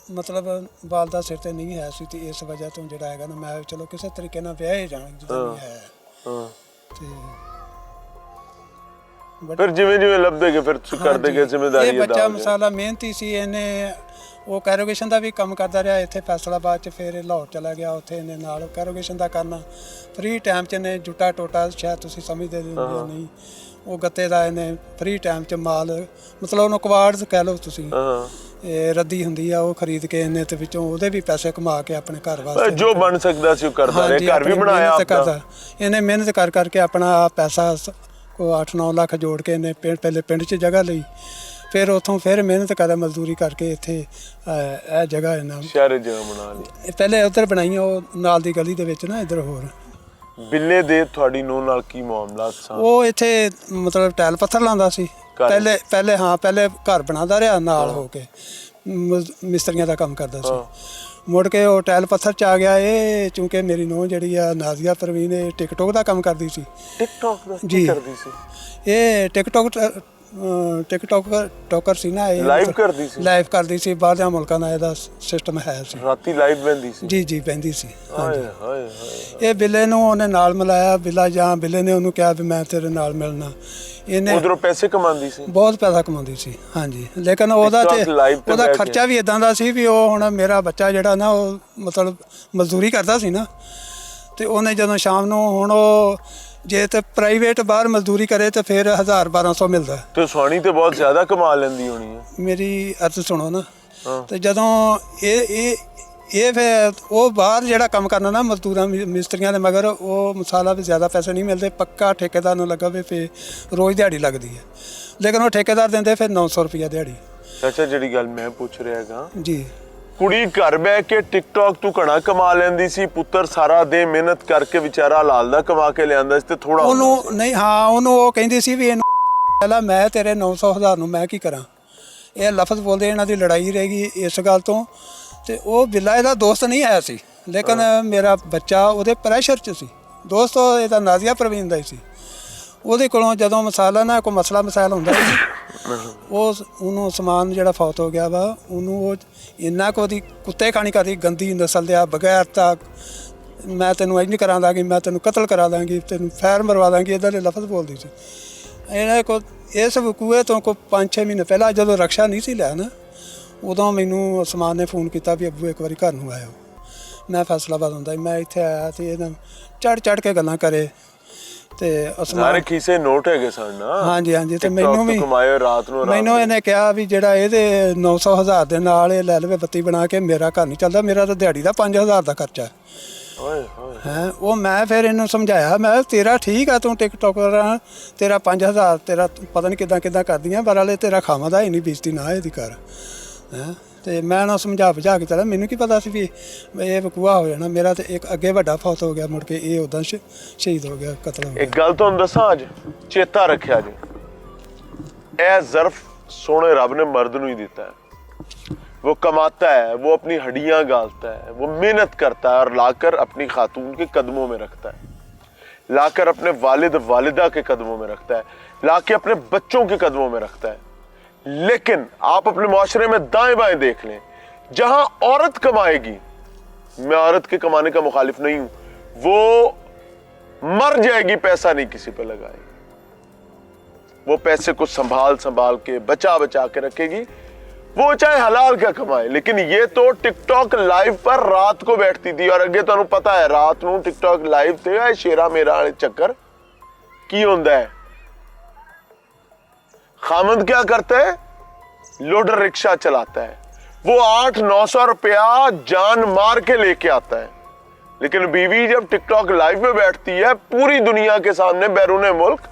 E: ਮਤਲਬ ਵਾਲਦਾ ਸਿਰ ਤੇ ਨਹੀਂ ਹੈ ਸੀ ਤੇ ਇਸ ਵਜ੍ਹਾ ਤੋਂ ਜਿਹੜਾ ਹੈਗਾ ਨਾ ਮੈਂ ਚਲੋ ਕਿਸੇ ਤਰੀਕੇ ਨਾਲ ਵਿਆਹ ਹੀ ਜਾਣਾ ਜਦੋਂ ਨਹੀਂ ਹੈ
A: ਹਾਂ
E: ਤੇ
A: ਫਿਰ ਜਿਵੇਂ ਜਿਵੇਂ ਲੱਭਦੇ ਗਏ ਫਿਰ ਤੁਸੀਂ ਕਰਦੇ ਗਏ ਜ਼ਿੰਮੇਵਾਰੀ
E: ਇਹ
A: ਅਦਾ
E: ਬੱਚਾ
A: ਹੋ ਗਈ।
E: ਮਸਾਲਾ ਮਿਹਨਤੀ ਸੀ, ਇਹਨੇ ਉਹ ਕੈਰੋਗੇਸ਼ਨ ਦਾ ਵੀ ਕੰਮ ਕਰਦਾ ਰਿਹਾ ਇੱਥੇ ਫੈਸਲਾਬਾਦ 'ਚ, ਫਿਰ ਇਹ ਲਾਹੌਰ ਚਲਾ ਗਿਆ, ਉੱਥੇ ਇਹਨੇ ਨਾਲ ਕੈਰੋਗੇਸ਼ਨ ਦਾ ਕਰਨਾ ਫ੍ਰੀ ਟਾਈਮ 'ਚ ਇਹਨੇ ਜੁੱਟਾ ਟੋਟਾ ਸ਼ਾਇਦ ਤੁਸੀਂ ਸਮਝਦੇ ਹੋ ਨਹੀਂ, ਉਹ ਗੱਤੇ ਦਾ ਇਹਨੇ ਫ੍ਰੀ ਟਾਈਮ 'ਚ ਮਾਲ ਮਤਲਬ ਉਹਨੂੰ ਕਵਾਰਡਸ ਕਹਿ ਲਓ ਤੁਸੀਂ, ਇਹ ਰੱਦੀ ਹੁੰਦੀ ਆ ਉਹ ਖਰੀਦ ਕੇ ਇਹਨੇ ਤੇ ਵਿੱਚੋਂ ਉਹਦੇ ਵੀ ਪੈਸੇ ਕਮਾ ਕੇ ਆਪਣੇ ਘਰ ਵਾਸਤੇ
A: ਜੋ ਬਣ ਸਕਦਾ ਸੀ ਉਹ ਕਰਦਾ ਰਿਹਾ, ਘਰ ਵੀ ਬਣਾਇਆ ਆਪਣਾ।
E: ਇਹਨੇ ਮਿਹਨਤ ਕਰ ਕਰਕੇ ਆਪਣਾ ਪੈਸਾ ਕੋ 8-9 ਲੱਖ ਜੋੜ ਕੇ ਇਹਨੇ ਪਹਿਲੇ ਪਿੰਡ 'ਚ ਜਗ੍ਹਾ ਲਈ, ਫਿਰ ਉੱਥੋਂ ਫਿਰ ਮਿਹਨਤ ਕਰ ਮਜ਼ਦੂਰੀ ਕਰਕੇ ਇੱਥੇ ਇਹ ਜਗ੍ਹਾ ਇਹਨਾਂ
A: ਸ਼ਹਿਰ ਜਗ੍ਹਾ ਬਣਾ ਲਈ।
E: ਪਹਿਲੇ ਉੱਧਰ ਬਣਾਈਆਂ ਉਹ ਨਾਲ ਦੀ ਗਲੀ ਦੇ ਵਿੱਚ ਨਾ ਇੱਧਰ ਹੋਰ।
A: ਬਿੱਲੇ ਦੇ ਤੁਹਾਡੀ ਨੂੰਹ ਨਾਲ ਕੀ ਮਾਮਲਾ ਸਨ?
E: ਉਹ ਇੱਥੇ ਮਤਲਬ ਟੈਲ ਪੱਥਰ ਲਾਉਂਦਾ ਸੀ ਪਹਿਲੇ ਘਰ ਬਣਾਉਂਦਾ ਰਿਹਾ ਨਾਲ ਹੋ ਕੇ, ਮਿਸਤਰੀਆਂ ਦਾ ਕੰਮ ਕਰਦਾ ਸੀ। ਮੁੜ ਕੇ ਉਹ ਟੈਲ ਪੱਥਰ 'ਚ ਆ ਗਿਆ। ਇਹ ਚੂੰਕਿ ਮੇਰੀ ਨੂੰਹ ਜਿਹੜੀ ਆ ਨਾਜ਼ੀਆ ਪਰਵੀਨ ਇਹ ਟਿਕਟੋਕ ਦਾ ਕੰਮ ਕਰਦੀ ਸੀ।
A: ਟਿਕਟੋਕ ਦਾ
E: ਜੀ
A: ਕਰਦੀ ਸੀ?
E: ਇਹ ਟਿਕਟੋਕਰ ਸੀ ਨਾ, ਇਹ
A: ਲਾਈਵ ਕਰਦੀ ਸੀ?
E: ਲਾਈਵ ਕਰਦੀ ਸੀ, ਬਾਹਰ ਦੇ ਮੁਲਕਾਂ ਦਾ ਇਹਦਾ ਸਿਸਟਮ ਹੈ ਸੀ।
A: ਰਾਤੀ ਲਾਈਵ ਬੰਦੀ ਸੀ?
E: ਜੀ ਪੈਂਦੀ ਸੀ।
A: ਹਾਏ ਹਾਏ ਹਾਏ।
E: ਇਹ ਬਿੱਲੇ ਨੂੰ ਉਹਨੇ ਨਾਲ ਮਿਲਾਇਆ, ਬਿੱਲੇ ਨੇ ਉਹਨੂੰ ਕਿਹਾ ਵੀ ਮੈਂ ਤੇਰੇ ਨਾਲ ਮਿਲਣਾ। ਇਹਨੇ
A: ਉਧਰੋਂ ਪੈਸੇ ਕਮਾਉਂਦੀ ਸੀ?
E: ਬਹੁਤ ਪੈਸਾ ਕਮਾਉਂਦੀ ਸੀ, ਹਾਂਜੀ। ਲੇਕਿਨ ਉਹਦਾ ਖਰਚਾ ਵੀ ਇਦਾਂ ਦਾ ਸੀ ਵੀ ਉਹ ਹੁਣ ਮੇਰਾ ਬੱਚਾ ਜਿਹੜਾ ਨਾ ਉਹ ਮਤਲਬ ਮਜ਼ਦੂਰੀ ਕਰਦਾ ਸੀ ਨਾ, ਤੇ ਉਹਨੇ ਜਦੋਂ ਸ਼ਾਮ ਨੂੰ ਹੁਣ ਉਹ ਜੇ ਤੇ ਪ੍ਰਾਈਵੇਟ ਬਾਹਰ ਮਜ਼ਦੂਰੀ ਕਰੇ ਤਾਂ ਫਿਰ 1000-1200 ਮਿਲਦਾ, ਤੇ
A: ਸੁਹਾਣੀ ਤੇ ਬਹੁਤ ਜ਼ਿਆਦਾ ਕਮਾ ਲੈਂਦੀ ਹੋਣੀ ਹੈ।
E: ਮੇਰੀ ਅਰਜ਼ ਸੁਣੋ ਨਾ, ਤੇ ਜਦੋਂ ਇਹ ਫਿਰ ਉਹ ਬਾਹਰ ਜਿਹੜਾ ਕੰਮ ਕਰਨਾ ਨਾ ਮਜ਼ਦੂਰਾਂ ਮਿਸਤਰੀਆਂ ਦੇ ਮਗਰ, ਉਹ ਮਸਾਲਾ ਵੀ ਜ਼ਿਆਦਾ ਪੈਸੇ ਨਹੀਂ ਮਿਲਦੇ, ਪੱਕਾ ਠੇਕੇਦਾਰ ਨੂੰ ਲੱਗਾ ਵੀ ਫਿਰ ਰੋਜ਼ ਦਿਹਾੜੀ ਲੱਗਦੀ ਹੈ, ਲੇਕਿਨ ਉਹ ਠੇਕੇਦਾਰ ਦਿੰਦੇ ਫਿਰ 900 ਰੁਪਇਆ ਦਿਹਾੜੀ।
A: ਅੱਛਾ, ਜਿਹੜੀ ਗੱਲ ਮੈਂ ਪੁੱਛ ਰਿਹਾ ਹੈਗਾ
E: ਜੀ,
A: ਕੁੜੀ ਘਰ ਬਹਿ ਕੇ ਟਿਕਟੋਕ ਤੋਂ ਘਣਾ ਕਮਾ ਲੈਂਦੀ ਸੀ, ਪੁੱਤਰ ਸਾਰਾ ਦਿਨ ਮਿਹਨਤ ਕਰਕੇ ਵਿਚਾਰਾ ਹਲਾਲ ਦਾ ਕਮਾ ਕੇ ਲਿਆਂਦਾ ਸੀ ਤੇ ਥੋੜਾ
E: ਉਹਨੂੰ ਨਹੀਂ, ਹਾਂ ਉਹਨੂੰ ਉਹ ਕਹਿੰਦੀ ਸੀ ਵੀ ਇਹਨੂੰ ਪਹਿਲਾਂ ਮੈਂ ਤੇਰੇ 900,000 ਨੂੰ ਮੈਂ ਕੀ ਕਰਾਂ, ਇਹ ਲਫ਼ਜ਼ ਬੋਲਦੇ, ਇਹਨਾਂ ਦੀ ਲੜਾਈ ਰਹੇਗੀ ਇਸ ਗੱਲ ਤੋਂ। ਤੇ ਉਹ ਬਿੱਲਾ ਇਹਦਾ ਦੋਸਤ ਨਹੀਂ ਆਇਆ ਸੀ, ਲੇਕਿਨ ਮੇਰਾ ਬੱਚਾ ਉਹਦੇ ਪ੍ਰੈਸ਼ਰ 'ਚ ਸੀ। ਦੋਸਤ ਇਹਦਾ ਨਾਜ਼ੀਆ ਪਰਵੀਨ ਦਾ ਹੀ ਸੀ। ਉਹਦੇ ਕੋਲੋਂ ਜਦੋਂ ਮਸਾਲਾ ਨਾ ਕੋਈ ਮਸਾਇਲ ਹੁੰਦਾ ਸੀ, ਉਹਨੂੰ ਸਮਾਨ ਜਿਹੜਾ ਫੌਤ ਹੋ ਗਿਆ ਵਾ, ਉਹਨੂੰ ਉਹ ਇੰਨਾ ਕੁ ਉਹਦੀ ਕੁੱਤੇ ਖਾਣੀ ਕਰਦੀ, ਗੰਦੀ ਨਸਲ ਦੇ ਆ, ਬਗੈਰ ਤਾਂ ਮੈਂ ਤੈਨੂੰ ਇੰਝ ਕਰਾ ਦਾਂਗੀ, ਮੈਂ ਤੈਨੂੰ ਕਤਲ ਕਰਾ ਦਾਂਗੀ, ਤੈਨੂੰ ਫੈਰ ਮਰਵਾ ਦਾਂਗੀ, ਇੱਦਾਂ ਦੇ ਲਫ਼ਜ਼ ਬੋਲਦੀ ਸੀ। ਇਹਨਾਂ ਕੋਲ ਇਸ ਵਕੂਏ ਤੋਂ ਕੋਈ 5-6 ਮਹੀਨੇ ਪਹਿਲਾਂ ਜਦੋਂ ਰਕਸ਼ਾ ਨਹੀਂ ਸੀ ਲਿਆ ਨਾ, ਉਦੋਂ ਮੈਨੂੰ ਉਸਮਾਨ ਨੇ ਫੋਨ ਕੀਤਾ ਵੀ ਅੱਬੂ ਇੱਕ ਵਾਰੀ ਘਰ ਨੂੰ ਆਇਓ। ਮੈਂ ਫੈਸਲਾਬਾਦ ਹੁੰਦਾ, ਮੈਂ ਇੱਥੇ ਆਇਆ ਤੇ ਇਹਨਾਂ ਚੜ ਕੇ ਗੱਲਾਂ ਕਰੇ ਤੇ
A: ਸਾਰੇ ਖੀਸੇ ਨੋਟ ਹੈਗੇ ਸਨ ਨਾ।
E: ਹਾਂਜੀ, ਤੇ ਮੈਨੂੰ ਵੀ
A: ਕਮਾਏ ਰਾਤ ਨੂੰ।
E: ਮੈਨੂੰ ਇਹਨੇ ਕਿਹਾ ਵੀ ਜਿਹੜਾ ਇਹਦੇ 900,000 ਦੇ ਨਾਲ ਇਹ ਲੈ ਲਵੇ ਬੱਤੀ ਬਣਾ ਕੇ, ਮੇਰਾ ਘਰ ਨਹੀਂ ਚੱਲਦਾ, ਮੇਰਾ ਤਾਂ ਦਿਹਾੜੀ ਦਾ 5000 ਦਾ ਖਰਚਾ ਹੈ। ਉਹ ਮੈਂ ਫਿਰ ਇਹਨੂੰ ਸਮਝਾਇਆ, ਮੈਂ ਤੇਰਾ ਠੀਕ ਆ, ਤੂੰ ਟਿਕਟੋਕਰ ਆ, ਤੇਰਾ 5000 ਤੇਰਾ ਪਤਾ ਨਹੀਂ ਕਿੱਦਾਂ ਕਰਦੀਆਂ, ਪਰ ਹਾਲੇ ਤੇਰਾ ਖਾਵਾਂ ਦਾ ਹੀ ਨਹੀਂ ਬੇਇੱਜ਼ਤੀ ਨਾ ਇਹਦੀ ਕਰ ਹੈ। ਤੇ ਮੈਂ ਉਹਨੂੰ ਸਮਝਾ ਬੁਝਾ ਕੇ ਚਲਾ, ਮੈਨੂੰ ਕੀ ਪਤਾ ਸੀ ਵੀ ਇਹ ਵਕੂਆ ਹੋ ਜਾਣਾ ਮੇਰਾ। ਤੇ ਇੱਕ ਅੱਗੇ ਵੱਡਾ ਫੌਤ ਹੋ ਗਿਆ, ਮੁੜ ਕੇ ਇਹ ਉਦਾਂ ਸ਼ਹੀਦ ਹੋ ਗਿਆ, ਕਤਲ ਹੋ ਗਿਆ।
A: ਇੱਕ ਗੱਲ ਤੁਹਾਨੂੰ ਦੱਸਾਂ, ਅੱਜ ਚੇਤਾ ਰੱਖਿਆ ਜੀ, ਇਹ ਜ਼ਰਫ ਸੋਹਣੇ ਰੱਬ ਨੇ ਮਰਦ ਨੂੰ ਹੀ ਦਿੱਤਾ ਹੈ। वो कमाता है, वो अपनी हड्डियां गालता है, वो मेहनत करता है और लाकर अपनी खातून के कदमों में रखता है, लाकर अपने वालिद वालिदा के कदमों में रखता है, लाके अपने बच्चों के कदमों में रखता है। लेकिन आप अपने मुआशरे में दाएं बाएं देख लें, जहां औरत कमाएगी, मैं औरत के कमाने का मुखालिफ नहीं हूं, वो मर जाएगी, पैसा नहीं किसी पे लगाएगी, वो पैसे को संभाल के बचा के रखेगी, वो चाहे हलाल क्या कमाए। लेकिन ये तो टिकटॉक लाइव पर रात को बैठती थी, और अगे तुहानू पता है रात नू टिकटॉक लाइव ते शेरा मेरा वाले चक्कर की होंदा है। खामद क्या करता है, लोडर रिक्शा चलाता है, वो 800-900 रुपया जान मार के लेके आता है, लेकिन बीवी जब टिकटॉक लाइव में बैठती है पूरी दुनिया के सामने बैरूने मुल्क,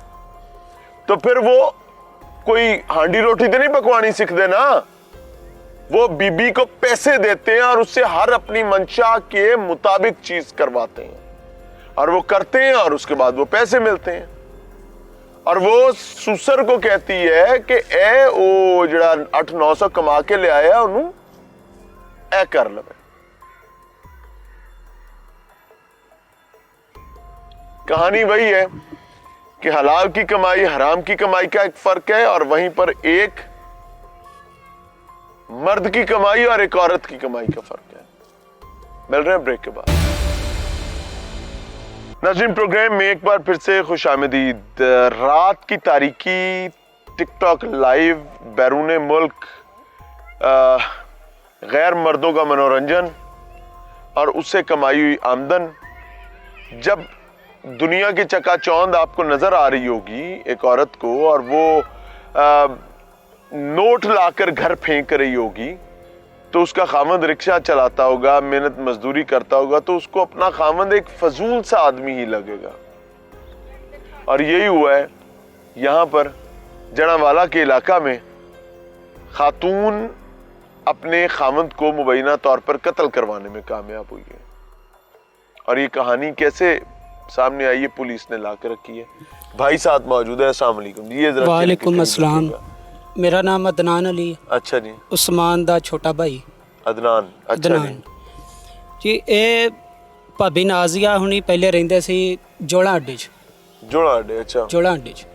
A: तो फिर वो कोई हांडी रोटी तो नहीं पकवानी सीखते ना, वो बीबी को पैसे देते हैं और उससे हर अपनी मंशा के मुताबिक चीज करवाते हैं, और वो करते हैं और उसके बाद वो पैसे मिलते हैं, और वो सुसर को कहती है कि ए ओ जड़ा 800-900 कमा के ले आया उन्होंने ए कर लवे। कहानी वही है कि हलाल की कमाई हराम की कमाई का एक फर्क है, और वहीं पर एक मर्द की कमाई और एक औरत की कमाई का फर्क है। मिल रहे हैं ब्रेक के बाद। नाज़रीन, प्रोग्राम में एक बार फिर से खुश आमदीद। रात की तारीकी, टिकटॉक लाइव, बैरून मुल्क गैर मर्दों का मनोरंजन और उससे कमाई हुई आमदन, जब दुनिया की चकाचौंध आपको नजर आ रही होगी एक औरत को, और वो नोट लाकर घर फेंक रही होगी, तो उसका खामंद रिक्शा चलाता होगा, मेहनत मजदूरी करता होगा, तो उसको अपना खामंद एक फजूल सा आदमी ही लगेगा। और यही हुआ है यहाँ पर जनावाला के इलाका में। खातून अपने खामंद को मुबैना तौर पर कत्ल करवाने में कामयाब हुई है। और ये कहानी कैसे सामने आई है, पुलिस ने ला कर रखी है। भाई साथ मौजूद है। अस्सलाम वालेकुम जी।
F: वालेकुम अस्सलाम। मेरा नाम अदनान अली।
A: अच्छा जी।
F: उस्मान दा छोटा भाई
A: अदनान। अच्छा
F: अदनान जी। ਇਹ ਭਾਬੀ ਨਾਜ਼ੀਆ ਹੁਣੀ ਪਹਿਲੇ ਰਹਿੰਦੇ ਸੀ ਜੋੜਾ ਅੱਡੇ 'ਚ।
A: ਜੋੜਾ ਅੱਡੇ। ਅੱਛਾ।
F: ਜੋੜਾ ਅੱਡੇ 'ਚ।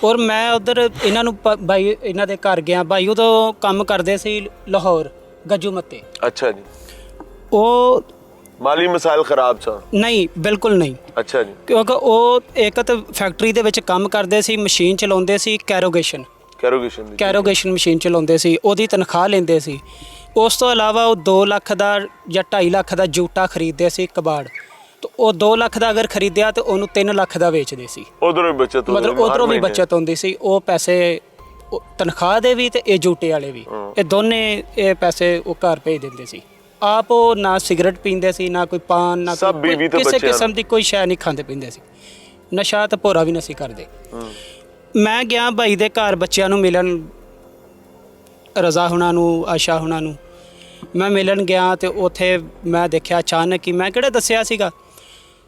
F: ਔਰ ਮੈਂ ਉਧਰ ਇਹਨਾਂ ਨੂੰ ਭਾਈ ਇਹਨਾਂ ਦੇ ਘਰ ਗਿਆ। ਭਾਈ ਉਦੋਂ ਕੰਮ ਕਰਦੇ ਸੀ ਲਾਹੌਰ ਗੱਜੂ ਮੱਤੇ।
A: ਅੱਛਾ ਜੀ।
F: ਉਹ
A: ਮਾਲੀ ਮਸਾਇਲ ਖਰਾਬ ਸਨ?
F: ਨਹੀਂ, ਬਿਲਕੁਲ ਨਹੀਂ।
A: ਅੱਛਾ ਜੀ।
F: ਕਿਉਂਕਿ ਉਹ ਇੱਕ ਤਾਂ ਫੈਕਟਰੀ ਦੇ ਵਿੱਚ ਕੰਮ ਕਰਦੇ ਸੀ, ਮਸ਼ੀਨ ਚਲਾਉਂਦੇ ਸੀ, ਕੈਰੋਗੇਸ਼ਨ ਮਸ਼ੀਨ ਚਲਾਉਂਦੇ ਸੀ, ਉਹਦੀ ਤਨਖਾਹ ਲੈਂਦੇ ਸੀ। ਉਸ ਤੋਂ ਇਲਾਵਾ ਉਹ 2 ਲੱਖ ਦਾ ਜਾਂ 2.5 ਲੱਖ ਦਾ ਜੂਟਾ ਖਰੀਦਦੇ ਸੀ ਕਬਾੜ। ਤੇ ਉਹ 2 ਲੱਖ ਦਾ ਅਗਰ ਖਰੀਦਿਆ ਤੇ ਉਹਨੂੰ 3 ਲੱਖ ਦਾ ਵੇਚਦੇ ਸੀ।
A: ਉਧਰੋਂ ਵੀ ਬਚਤ,
F: ਮਤਲਬ ਉਧਰੋਂ ਵੀ ਬਚਤ ਹੁੰਦੀ ਸੀ। ਉਹ ਪੈਸੇ ਤਨਖਾਹ ਦੇ ਵੀ ਤੇ ਇਹ ਜੂਟੇ ਵਾਲੇ ਵੀ, ਇਹ ਦੋਨੇ ਇਹ ਪੈਸੇ ਉਹ ਘਰ ਭੇਜ ਦਿੰਦੇ ਸੀ। ਆਪ ਉਹ ਨਾ ਸਿਗਰਟ ਪੀਂਦੇ ਸੀ, ਨਾ ਕੋਈ ਪਾਨ, ਨਾ ਕਿਸੇ ਕਿਸਮ ਦੀ ਕੋਈ ਸ਼ੈ ਨਹੀਂ ਖਾਂਦੇ ਪੀਂਦੇ ਸੀ। ਨਸ਼ਾ ਤੇ ਭੋਰਾ ਵੀ ਨਹੀਂ ਸੀ ਕਰਦੇ। ਮੈਂ ਗਿਆ ਭਾਈ ਦੇ ਘਰ ਬੱਚਿਆਂ ਨੂੰ ਮਿਲਣ, ਰਜ਼ਾ ਹੁਣਾਂ ਨੂੰ, ਆਸ਼ਾ ਹੁਣਾਂ ਨੂੰ ਮੈਂ ਮਿਲਣ ਗਿਆ। ਤੇ ਉੱਥੇ ਮੈਂ ਦੇਖਿਆ ਅਚਾਨਕ ਹੀ, ਮੈਂ ਕਿਹੜਾ ਦੱਸਿਆ ਸੀਗਾ,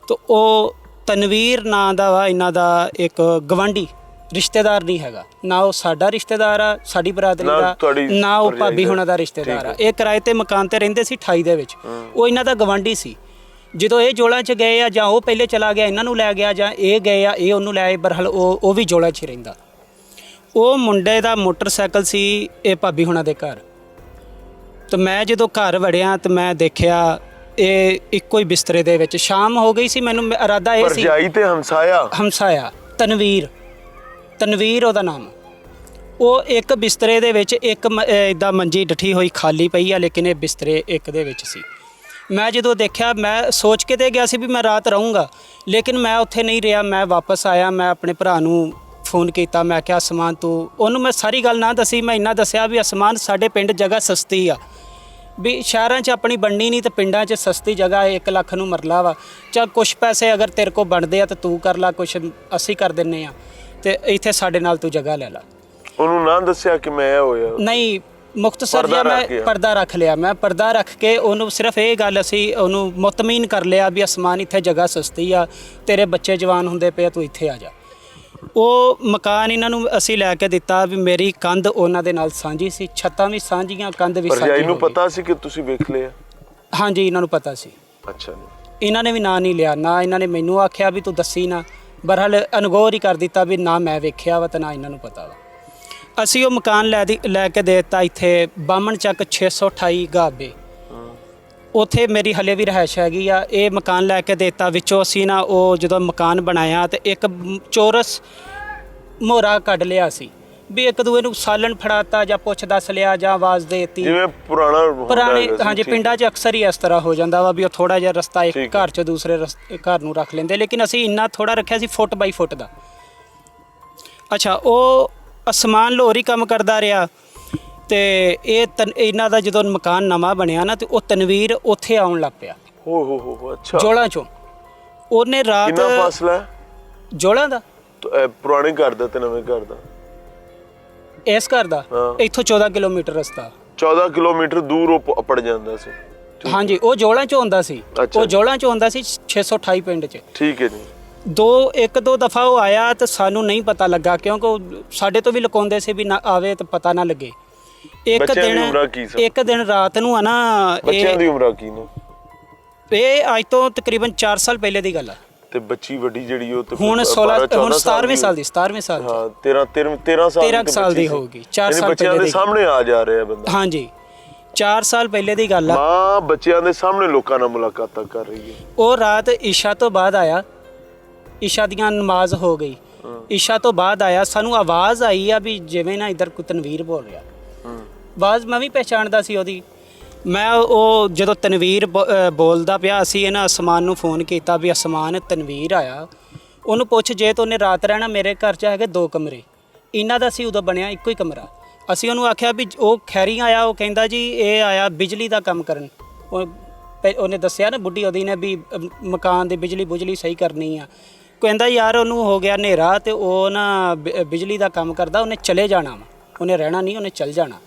F: ਤਾਂ ਉਹ ਤਨਵੀਰ ਨਾਂ ਦਾ ਵਾ ਇਹਨਾਂ ਦਾ ਇੱਕ ਗਵਾਂਢੀ, ਰਿਸ਼ਤੇਦਾਰ ਨਹੀਂ ਹੈਗਾ। ਨਾ ਉਹ ਸਾਡਾ ਰਿਸ਼ਤੇਦਾਰ ਆ, ਸਾਡੀ ਬਰਾਦਰੀ ਦਾ, ਨਾ ਉਹ ਭਾਬੀ ਹੁਣਾਂ ਦਾ ਰਿਸ਼ਤੇਦਾਰ ਆ। ਇਹ ਕਿਰਾਏ ਤੇ ਮਕਾਨ ਤੇ ਰਹਿੰਦੇ ਸੀ 28 ਦੇ ਵਿੱਚ। ਉਹ ਇਹਨਾਂ ਦਾ ਗਵਾਂਢੀ ਸੀ। ਜਦੋਂ ਇਹ ਜੋਲਾਂ 'ਚ ਗਏ ਆ, ਜਾਂ ਉਹ ਪਹਿਲੇ ਚਲਾ ਗਿਆ ਇਹਨਾਂ ਨੂੰ ਲੈ ਗਿਆ, ਜਾਂ ਇਹ ਗਏ ਆ ਇਹ ਉਹਨੂੰ ਲੈ ਆਏ, ਬਰਹਲ ਉਹ ਵੀ ਜੋਲਾਂ 'ਚ ਰਹਿੰਦਾ। ਉਹ ਮੁੰਡੇ ਦਾ ਮੋਟਰਸਾਈਕਲ ਸੀ ਇਹ ਭਾਬੀ ਹੁਣਾਂ ਦੇ ਘਰ। ਤੇ ਮੈਂ ਜਦੋਂ ਘਰ ਵੜਿਆ ਤੇ ਮੈਂ ਦੇਖਿਆ ਇਹ ਇੱਕੋ ਹੀ ਬਿਸਤਰੇ ਦੇ ਵਿੱਚ। ਸ਼ਾਮ ਹੋ ਗਈ ਸੀ, ਮੈਨੂੰ ਇਰਾਦਾ ਇਹ ਸੀ
A: ਤੇ ਹਮਸਾਇਆ
F: ਤਨਵੀਰ ਉਹਦਾ ਨਾਮ। ਉਹ ਇੱਕ ਬਿਸਤਰੇ ਦੇ ਵਿੱਚ ਇੱਕ ਇੱਦਾਂ ਮੰਜੀ ਡੱਠੀ ਹੋਈ ਖਾਲੀ ਪਈ ਆ, ਲੇਕਿਨ ਇਹ ਬਿਸਤਰੇ ਇੱਕ ਦੇ ਵਿੱਚ ਸੀ। ਮੈਂ ਜਦੋਂ ਦੇਖਿਆ, ਮੈਂ ਸੋਚ ਕੇ ਤੇ ਗਿਆ ਸੀ ਵੀ ਮੈਂ ਰਾਤ ਰਹੂੰਗਾ, ਲੇਕਿਨ ਮੈਂ ਉੱਥੇ ਨਹੀਂ ਰਿਹਾ। ਮੈਂ ਵਾਪਸ ਆਇਆ, ਮੈਂ ਆਪਣੇ ਭਰਾ ਨੂੰ ਫੋਨ ਕੀਤਾ। ਮੈਂ ਕਿਹਾ ਅਸਮਾਨ ਤੂੰ, ਉਹਨੂੰ ਮੈਂ ਸਾਰੀ ਗੱਲ ਨਾ ਦੱਸੀ, ਮੈਂ ਇੰਨਾ ਦੱਸਿਆ ਵੀ ਅਸਮਾਨ ਸਾਡੇ ਪਿੰਡ ਜਗ੍ਹਾ ਸਸਤੀ ਆ, ਵੀ ਸ਼ਹਿਰਾਂ 'ਚ ਆਪਣੀ ਬਣਨੀ ਨਹੀਂ ਤੇ ਪਿੰਡਾਂ 'ਚ ਸਸਤੀ ਜਗ੍ਹਾ 1 ਲੱਖ ਨੂੰ ਮਰਲਾ ਵਾ। ਚੱਲ ਕੁਛ ਪੈਸੇ ਅਗਰ ਤੇਰੇ ਕੋਲ ਬਣਦੇ ਆ ਤਾਂ ਤੂੰ ਕਰ ਲਾ, ਕੁਛ ਅਸੀਂ ਕਰ ਦਿੰਨੇ ਆ, ਤੇ ਇੱਥੇ ਸਾਡੇ ਨਾਲ ਤੂੰ ਜਗ੍ਹਾ ਲੈ ਲਾ।
A: ਉਹਨੂੰ ਨਾ ਦੱਸਿਆ ਕਿ ਮੈਂ ਹੋਇਆ?
F: ਨਹੀਂ, ਮੁਖਤਸਰ ਜਿਹਾ ਮੈਂ ਪਰਦਾ ਰੱਖ ਲਿਆ। ਮੈਂ ਪਰਦਾ ਰੱਖ ਕੇ ਉਹਨੂੰ ਸਿਰਫ ਇਹ ਗੱਲ ਅਸੀਂ ਉਹਨੂੰ ਮੁਤਮਈਨ ਕਰ ਲਿਆ ਵੀ ਅਸਮਾਨ ਇੱਥੇ ਜਗ੍ਹਾ ਸਸਤੀ ਆ, ਤੇਰੇ ਬੱਚੇ ਜਵਾਨ ਹੁੰਦੇ ਪਏ, ਤੂੰ ਇੱਥੇ ਆ ਜਾ। ਉਹ ਮਕਾਨ ਇਹਨਾਂ ਨੂੰ ਅਸੀਂ ਲੈ ਕੇ ਦਿੱਤਾ ਵੀ ਮੇਰੀ ਕੰਧ ਉਹਨਾਂ ਦੇ ਨਾਲ ਸਾਂਝੀ ਸੀ, ਛੱਤਾਂ ਵੀ ਸਾਂਝੀਆਂ, ਕੰਧ ਵੀ ਸਾਂਝੀ।
A: ਇਹਨੂੰ ਪਤਾ ਸੀ ਕਿ ਤੁਸੀਂ ਵੇਖ ਲਿਆ? ਹਾਂਜੀ,
F: ਇਹਨਾਂ ਨੂੰ ਪਤਾ ਸੀ।
A: ਅੱਛਾ।
F: ਇਹਨਾਂ ਨੇ ਵੀ ਨਾਂ ਨਹੀਂ ਲਿਆ, ਨਾ ਇਹਨਾਂ ਨੇ ਮੈਨੂੰ ਆਖਿਆ ਵੀ ਤੂੰ ਦੱਸੀ ਨਾ। ਬਹਰਹਾਲ ਅਨਗੌਰ ਹੀ ਕਰ ਦਿੱਤਾ ਵੀ ਨਾ ਮੈਂ ਵੇਖਿਆ ਵਾ ਤੇ ਨਾ ਇਹਨਾਂ ਨੂੰ ਪਤਾ ਵਾ। ਅਸੀਂ ਉਹ ਮਕਾਨ ਲੈ ਕੇ ਦੇ ਦਿੱਤਾ ਇੱਥੇ ਬਾਮਣ ਚੱਕ 628 ਗਾਬੇ। ਉੱਥੇ ਮੇਰੀ ਹਲੇ ਵੀ ਰਿਹਾਇਸ਼ ਹੈਗੀ ਆ। ਇਹ ਮਕਾਨ ਲੈ ਕੇ ਦਿੱਤਾ, ਵਿੱਚੋਂ ਅਸੀਂ ਨਾ ਉਹ ਜਦੋਂ ਮਕਾਨ ਬਣਾਇਆ ਤੇ ਇੱਕ ਚੋਰਸ ਮੋਹਰਾ ਕੱਢ ਲਿਆ ਸੀ ਵੀ ਇੱਕ ਦੂਏ ਨੂੰ ਸਾਲਣ ਫੜਾਤਾ ਜਾਂ ਪੁੱਛ ਦੱਸ ਲਿਆ ਜਾਂ ਆਵਾਜ਼ ਦੇ ਦਿੱਤੀ,
A: ਜਿਵੇਂ ਪੁਰਾਣੇ।
F: ਹਾਂਜੀ, ਪਿੰਡਾਂ 'ਚ ਅਕਸਰ ਹੀ ਇਸ ਤਰ੍ਹਾਂ ਹੋ ਜਾਂਦਾ ਵਾ ਵੀ ਉਹ ਥੋੜਾ ਜਿਹਾ ਰਸਤਾ ਇੱਕ ਘਰ 'ਚ ਦੂਸਰੇ ਘਰ ਨੂੰ ਰੱਖ ਲੈਂਦੇ, ਲੇਕਿਨ ਅਸੀਂ ਇੰਨਾ ਥੋੜਾ ਰੱਖਿਆ ਸੀ, ਫੁੱਟ ਬਾਈ ਫੁੱਟ ਦਾ। ਅੱਛਾ, ਉਹ ਅਸਮਾਨ ਲਾਹੌਰ ਹੀ ਕੰਮ ਕਰਦਾ ਰਿਹਾ। ਤੇ ਇਹਨਾਂ ਦਾ ਜਦੋਂ ਮਕਾਨ ਨਵਾਂ ਬਣਿਆ ਨਾ, ਤੇ ਉਹ ਤਨਵੀਰ ਉੱਥੇ ਆਉਣ ਲੱਗ ਪਿਆ।
A: ਅੱਛਾ।
F: ਜੋਲਾਂ 'ਚੋਂ ਉਹਨੇ ਰਾਤ।
A: ਕਿੰਨਾ ਫਾਸਲਾ ਜੋਲਾਂ ਦਾ ਪੁਰਾਣੇ ਘਰ ਦਾ ਤੇ ਨਵੇਂ ਘਰ ਦਾ?
F: ਇਸ ਘਰ ਦਾ ਇੱਥੋਂ 14 ਕਿਲੋਮੀਟਰ ਰਸਤਾ। 14
A: ਕਿਲੋਮੀਟਰ ਦੂਰ ਪੜ ਜਾਂਦਾ ਸੀ।
F: ਹਾਂਜੀ, ਉਹ ਜੋਲਾਂ 'ਚ ਹੁੰਦਾ ਸੀ। ਉਹ ਜੋਲਾਂ 'ਚ ਹੁੰਦਾ ਸੀ 628 ਪਿੰਡ 'ਚ।
A: ਠੀਕ ਹੈ ਜੀ।
F: ਇੱਕ ਦੋ ਦਫਾ ਉਹ ਆਇਆ ਤੇ ਸਾਨੂੰ ਨਹੀਂ ਪਤਾ ਲੱਗਾ, ਕਿਉਂਕਿ ਸਾਡੇ ਤੋਂ ਵੀ ਲੁਕਾਉਂਦੇ ਸੀ ਵੀ ਨਾ ਆਵੇ ਤੇ ਪਤਾ ਨਾ ਲੱਗੇ। ਇੱਕ ਦਿਨ ਰਾਤ ਨੂੰ ਆ ਨਾ,
A: ਬੱਚਿਆਂ ਦੀ ਉਮਰ ਕੀ ਨੇ?
F: ਇਹ ਅੱਜ ਤੋਂ ਤਕਰੀਬਨ 4 ਸਾਲ ਪਹਿਲੇ ਦੀ ਗੱਲ ਆ।
A: ਤੇ ਬੱਚੀ ਵੱਡੀ ਜਿਹੜੀ ਉਹ ਤੇ
F: ਹੁਣ 17ਵੇਂ ਸਾਲ ਦੀ। 17ਵੇਂ ਸਾਲ
A: ਹਾਂ, 13 ਸਾਲ ਦੀ ਹੋਊਗੀ।
F: 4 ਸਾਲ
A: ਬੱਚਿਆਂ ਦੇ ਸਾਹਮਣੇ ਆ ਜਾ ਰਿਹਾ ਬੰਦਾ।
F: ਹਾਂਜੀ, 4 ਸਾਲ ਪਹਿਲੇ ਦੀ ਗੱਲ ਆ।
A: ਮਾਂ ਬੱਚਿਆਂ ਦੇ ਸਾਹਮਣੇ ਲੋਕਾਂ ਨਾਲ ਮੁਲਾਕਾਤਾਂ ਕਰ ਰਹੀ ਹੈ।
F: ਉਹ ਰਾਤ ਇਸ਼ਾ ਤੋਂ ਬਾਅਦ ਆਇਆ, ਇਸ਼ਾ ਦੀਆਂ ਨਮਾਜ਼ ਹੋ ਗਈ, ਇਸ਼ਾ ਤੋਂ ਬਾਅਦ ਆਇਆ, ਸਾਨੂੰ ਆਵਾਜ਼ ਆਈ ਆ ਵੀ ਜਿਵੇਂ ਨਾ ਇੱਧਰ ਕੋਈ ਤਨਵੀਰ ਬੋਲ ਰਿਹਾ। ਆਵਾਜ਼ ਮੈਂ ਵੀ ਪਹਿਚਾਣਦਾ ਸੀ ਉਹਦੀ। ਮੈਂ ਉਹ ਜਦੋਂ ਤਨਵੀਰ ਬੋਲਦਾ ਪਿਆ, ਅਸੀਂ ਇਹਨਾਂ ਅਸਮਾਨ ਨੂੰ ਫੋਨ ਕੀਤਾ ਵੀ ਅਸਮਾਨ ਤਨਵੀਰ ਆਇਆ, ਉਹਨੂੰ ਪੁੱਛ ਜੇ ਤਾਂ ਉਹਨੇ ਰਾਤ ਰਹਿਣਾ। ਮੇਰੇ ਘਰ 'ਚ ਹੈਗੇ 2 ਕਮਰੇ, ਇਹਨਾਂ ਦਾ ਸੀ ਉਦੋਂ ਬਣਿਆ ਇੱਕੋ ਹੀ ਕਮਰਾ। ਅਸੀਂ ਉਹਨੂੰ ਆਖਿਆ ਵੀ ਉਹ ਖੈਰੀ ਆਇਆ, ਉਹ ਕਹਿੰਦਾ ਜੀ ਇਹ ਆਇਆ ਬਿਜਲੀ ਦਾ ਕੰਮ ਕਰਨ। ਉਹਨੇ ਦੱਸਿਆ ਨਾ ਬੁੱਢੀ ਉਹਦੀ ਨੇ ਵੀ ਮਕਾਨ ਦੀ ਬਿਜਲੀ ਸਹੀ ਕਰਨੀ ਆ। ਕਹਿੰਦਾ ਯਾਰ ਉਹਨੂੰ ਹੋ ਗਿਆ ਹਨੇਰਾ ਤੇ ਉਹ ਨਾ ਬਿਜਲੀ ਦਾ ਕੰਮ ਕਰਦਾ, ਉਹਨੇ ਚਲੇ ਜਾਣਾ ਵਾ, ਉਹਨੇ ਰਹਿਣਾ ਨਹੀਂ, ਉਹਨੇ ਚੱਲ ਜਾਣਾ।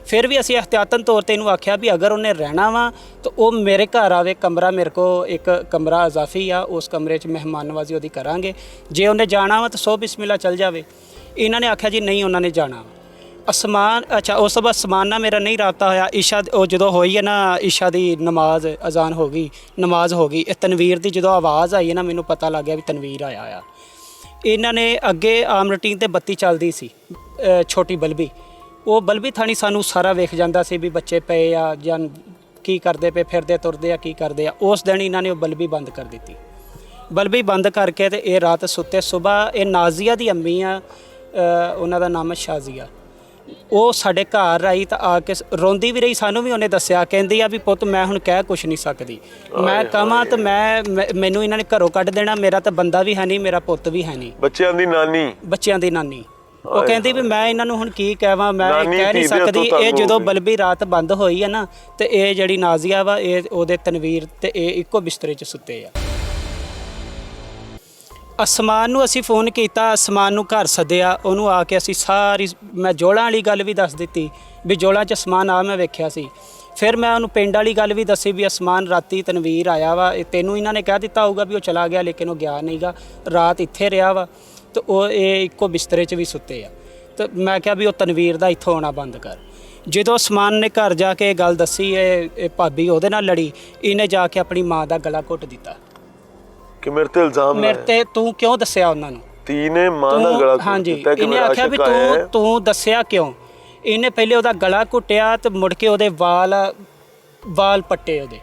F: ਫਿਰ ਵੀ ਅਸੀਂ ਅਹਤਿਆਤਨ ਤੌਰ ਤੇ ਇਹਨੂੰ ਆਖਿਆ ਵੀ ਅਗਰ ਉਹਨੇ ਰਹਿਣਾ ਵਾ ਤਾਂ ਉਹ ਮੇਰੇ ਘਰ ਆਵੇ, ਕਮਰਾ ਮੇਰੇ ਕੋ ਇੱਕ ਕਮਰਾ ਇਜ਼ਾਫੀ ਆ, ਉਸ ਕਮਰੇ 'ਚ ਮਹਿਮਾਨ ਨਵਾਜ਼ੀ ਉਹਦੀ ਕਰਾਂਗੇ। ਜੇ ਉਹਨੇ ਜਾਣਾ ਵਾ ਤਾਂ ਸੋ ਬਿਸਮਿਲ੍ਲਾ ਚੱਲ ਜਾਵੇ। ਇਹਨਾਂ ਨੇ ਆਖਿਆ ਜੀ ਨਹੀਂ ਉਹਨਾਂ ਨੇ ਜਾਣਾ। ਅਸਮਾਨ ਅੱਛਾ ਉਸ ਤੋਂ ਬਾਅਦ ਅਸਮਾਨ ਨਾਲ ਮੇਰਾ ਨਹੀਂ ਰਾਬਤਾ ਹੋਇਆ। ਇਸ਼ਾ ਉਹ ਜਦੋਂ ਹੋਈ ਹੈ ਨਾ, ਇਸ਼ਾ ਦੀ ਨਮਾਜ਼ ਅਜ਼ਾਨ ਹੋ ਗਈ, ਨਮਾਜ਼ ਹੋ ਗਈ, ਇਹ ਤਨਵੀਰ ਦੀ ਜਦੋਂ ਆਵਾਜ਼ ਆਈ ਹੈ ਨਾ, ਮੈਨੂੰ ਪਤਾ ਲੱਗ ਗਿਆ ਵੀ ਤਨਵੀਰ ਆਇਆ ਆ। ਇਹਨਾਂ ਨੇ ਅੱਗੇ ਆਮ ਰੂਟੀਨ ਤੇ ਬੱਤੀ ਚੱਲਦੀ ਸੀ, ਛੋਟੀ ਬਲਬੀ, ਉਹ ਬਲਬੀ ਥਾਣੀ ਸਾਨੂੰ ਸਾਰਾ ਵੇਖ ਜਾਂਦਾ ਸੀ ਵੀ ਬੱਚੇ ਪਏ ਆ ਜਾਂ ਕੀ ਕਰਦੇ ਪਏ, ਫਿਰਦੇ ਤੁਰਦੇ ਆ, ਕੀ ਕਰਦੇ ਆ। ਉਸ ਦਿਨ ਇਹਨਾਂ ਨੇ ਉਹ ਬਲਬੀ ਬੰਦ ਕਰ ਦਿੱਤੀ। ਬਲਬੀ ਬੰਦ ਕਰਕੇ ਤੇ ਇਹ ਰਾਤ ਸੁੱਤੇ। ਸੁਬਾਹ ਇਹ ਨਾਜ਼ੀਆ ਦੀ ਅੰਮੀ ਆ, ਉਹਨਾਂ ਦਾ ਨਾਮ ਸ਼ਾਜ਼ੀਆ, ਉਹ ਸਾਡੇ ਘਰ ਆਈ ਤਾਂ ਆ ਕੇ ਰੋਂਦੀ ਵੀ ਰਹੀ। ਸਾਨੂੰ ਵੀ ਉਹਨੇ ਦੱਸਿਆ, ਕਹਿੰਦੀ ਆ ਵੀ ਪੁੱਤ ਮੈਂ ਹੁਣ ਕਹਿ ਕੁਛ ਨਹੀਂ ਸਕਦੀ, ਮੈਂ ਕਹਾਂ ਤਾਂ ਮੈਨੂੰ ਇਹਨਾਂ ਨੇ ਘਰੋਂ ਕੱਢ ਦੇਣਾ, ਮੇਰਾ ਤਾਂ ਬੰਦਾ ਵੀ ਹੈ ਨਹੀਂ, ਮੇਰਾ ਪੁੱਤ ਵੀ ਹੈ ਨਹੀਂ। ਬੱਚਿਆਂ ਦੀ ਨਾਨੀ ਉਹ ਕਹਿੰਦੀ ਵੀ ਮੈਂ ਇਹਨਾਂ ਨੂੰ ਹੁਣ ਕੀ ਕਹਾਂ, ਮੈਂ ਕਹਿ ਨਹੀਂ ਸਕਦੀ। ਇਹ ਜਦੋਂ ਬਲਬੀ ਰਾਤ ਬੰਦ ਹੋਈ ਹੈ ਨਾ, ਤੇ ਇਹ ਜਿਹੜੀ ਨਾਜ਼ੀਆ ਵਾ, ਇਹ ਉਹਦੇ ਤਨਵੀਰ ਤੇ ਇਹ ਇੱਕੋ ਬਿਸਤਰੇ 'ਚ ਸੁੱਤੇ ਆ। ਅਸਮਾਨ ਨੂੰ ਅਸੀਂ ਫੋਨ ਕੀਤਾ, ਅਸਮਾਨ ਨੂੰ ਘਰ ਸੱਦਿਆ, ਉਹਨੂੰ ਆ ਕੇ ਅਸੀਂ ਸਾਰੀ, ਮੈਂ ਜੋੜਾਂ ਵਾਲੀ ਗੱਲ ਵੀ ਦੱਸ ਦਿੱਤੀ ਵੀ ਜੋੜਾਂ 'ਚ ਅਸਮਾਨ ਆ ਮੈਂ ਵੇਖਿਆ ਸੀ। ਫਿਰ ਮੈਂ ਉਹਨੂੰ ਪਿੰਡ ਵਾਲੀ ਗੱਲ ਵੀ ਦੱਸੀ ਵੀ ਅਸਮਾਨ ਰਾਤੀ ਤਨਵੀਰ ਆਇਆ ਵਾ, ਤੈਨੂੰ ਇਹਨਾਂ ਨੇ ਕਹਿ ਦਿੱਤਾ ਹੋਊਗਾ ਵੀ ਉਹ ਚਲਾ ਗਿਆ, ਲੇਕਿਨ ਉਹ ਗਿਆ ਨਹੀਂਗਾ, ਰਾਤ ਇੱਥੇ ਰਿਹਾ ਵਾ ਤੇ ਉਹ ਇਹ ਇੱਕੋ ਬਿਸਤਰੇ 'ਚ ਵੀ ਸੁੱਤੇ ਆ। ਤੇ ਮੈਂ ਕਿਹਾ ਵੀ ਉਹ ਤਨਵੀਰ ਦਾ ਇੱਥੋਂ ਆਉਣਾ ਬੰਦ ਕਰ। ਜਦੋਂ ਅਸਮਾਨ ਨੇ ਘਰ ਜਾ ਕੇ ਇਹ ਗੱਲ ਦੱਸੀ, ਇਹ ਭਾਬੀ ਉਹਦੇ ਨਾਲ ਲੜੀ, ਇਹਨੇ ਜਾ ਕੇ ਆਪਣੀ ਮਾਂ ਦਾ ਗਲਾ ਘੁੱਟ ਦਿੱਤਾ ਕਿ ਮੇਰੇ ਤੇ ਇਲਜ਼ਾਮ ਮੇਰੇ ਤੇ ਤੂੰ ਕਿਉਂ ਦੱਸਿਆ ਉਹਨਾਂ ਨੂੰ। ਧੀ ਨੇ ਮਾਂ ਦਾ ਗਲਾ ਘੁੱਟ ਦਿੱਤਾ ਕਿ ਇਹਨੇ ਆਖਿਆ ਵੀ ਤੂੰ ਦੱਸਿਆ ਕਿਉਂ। ਇਹਨੇ ਪਹਿਲੇ ਉਹਦਾ ਗਲਾ ਘੁੱਟਿਆ ਤੇ ਮੁੜ ਕੇ ਉਹਦੇ ਵਾਲ ਪੱਟੇ ਉਹਦੇ।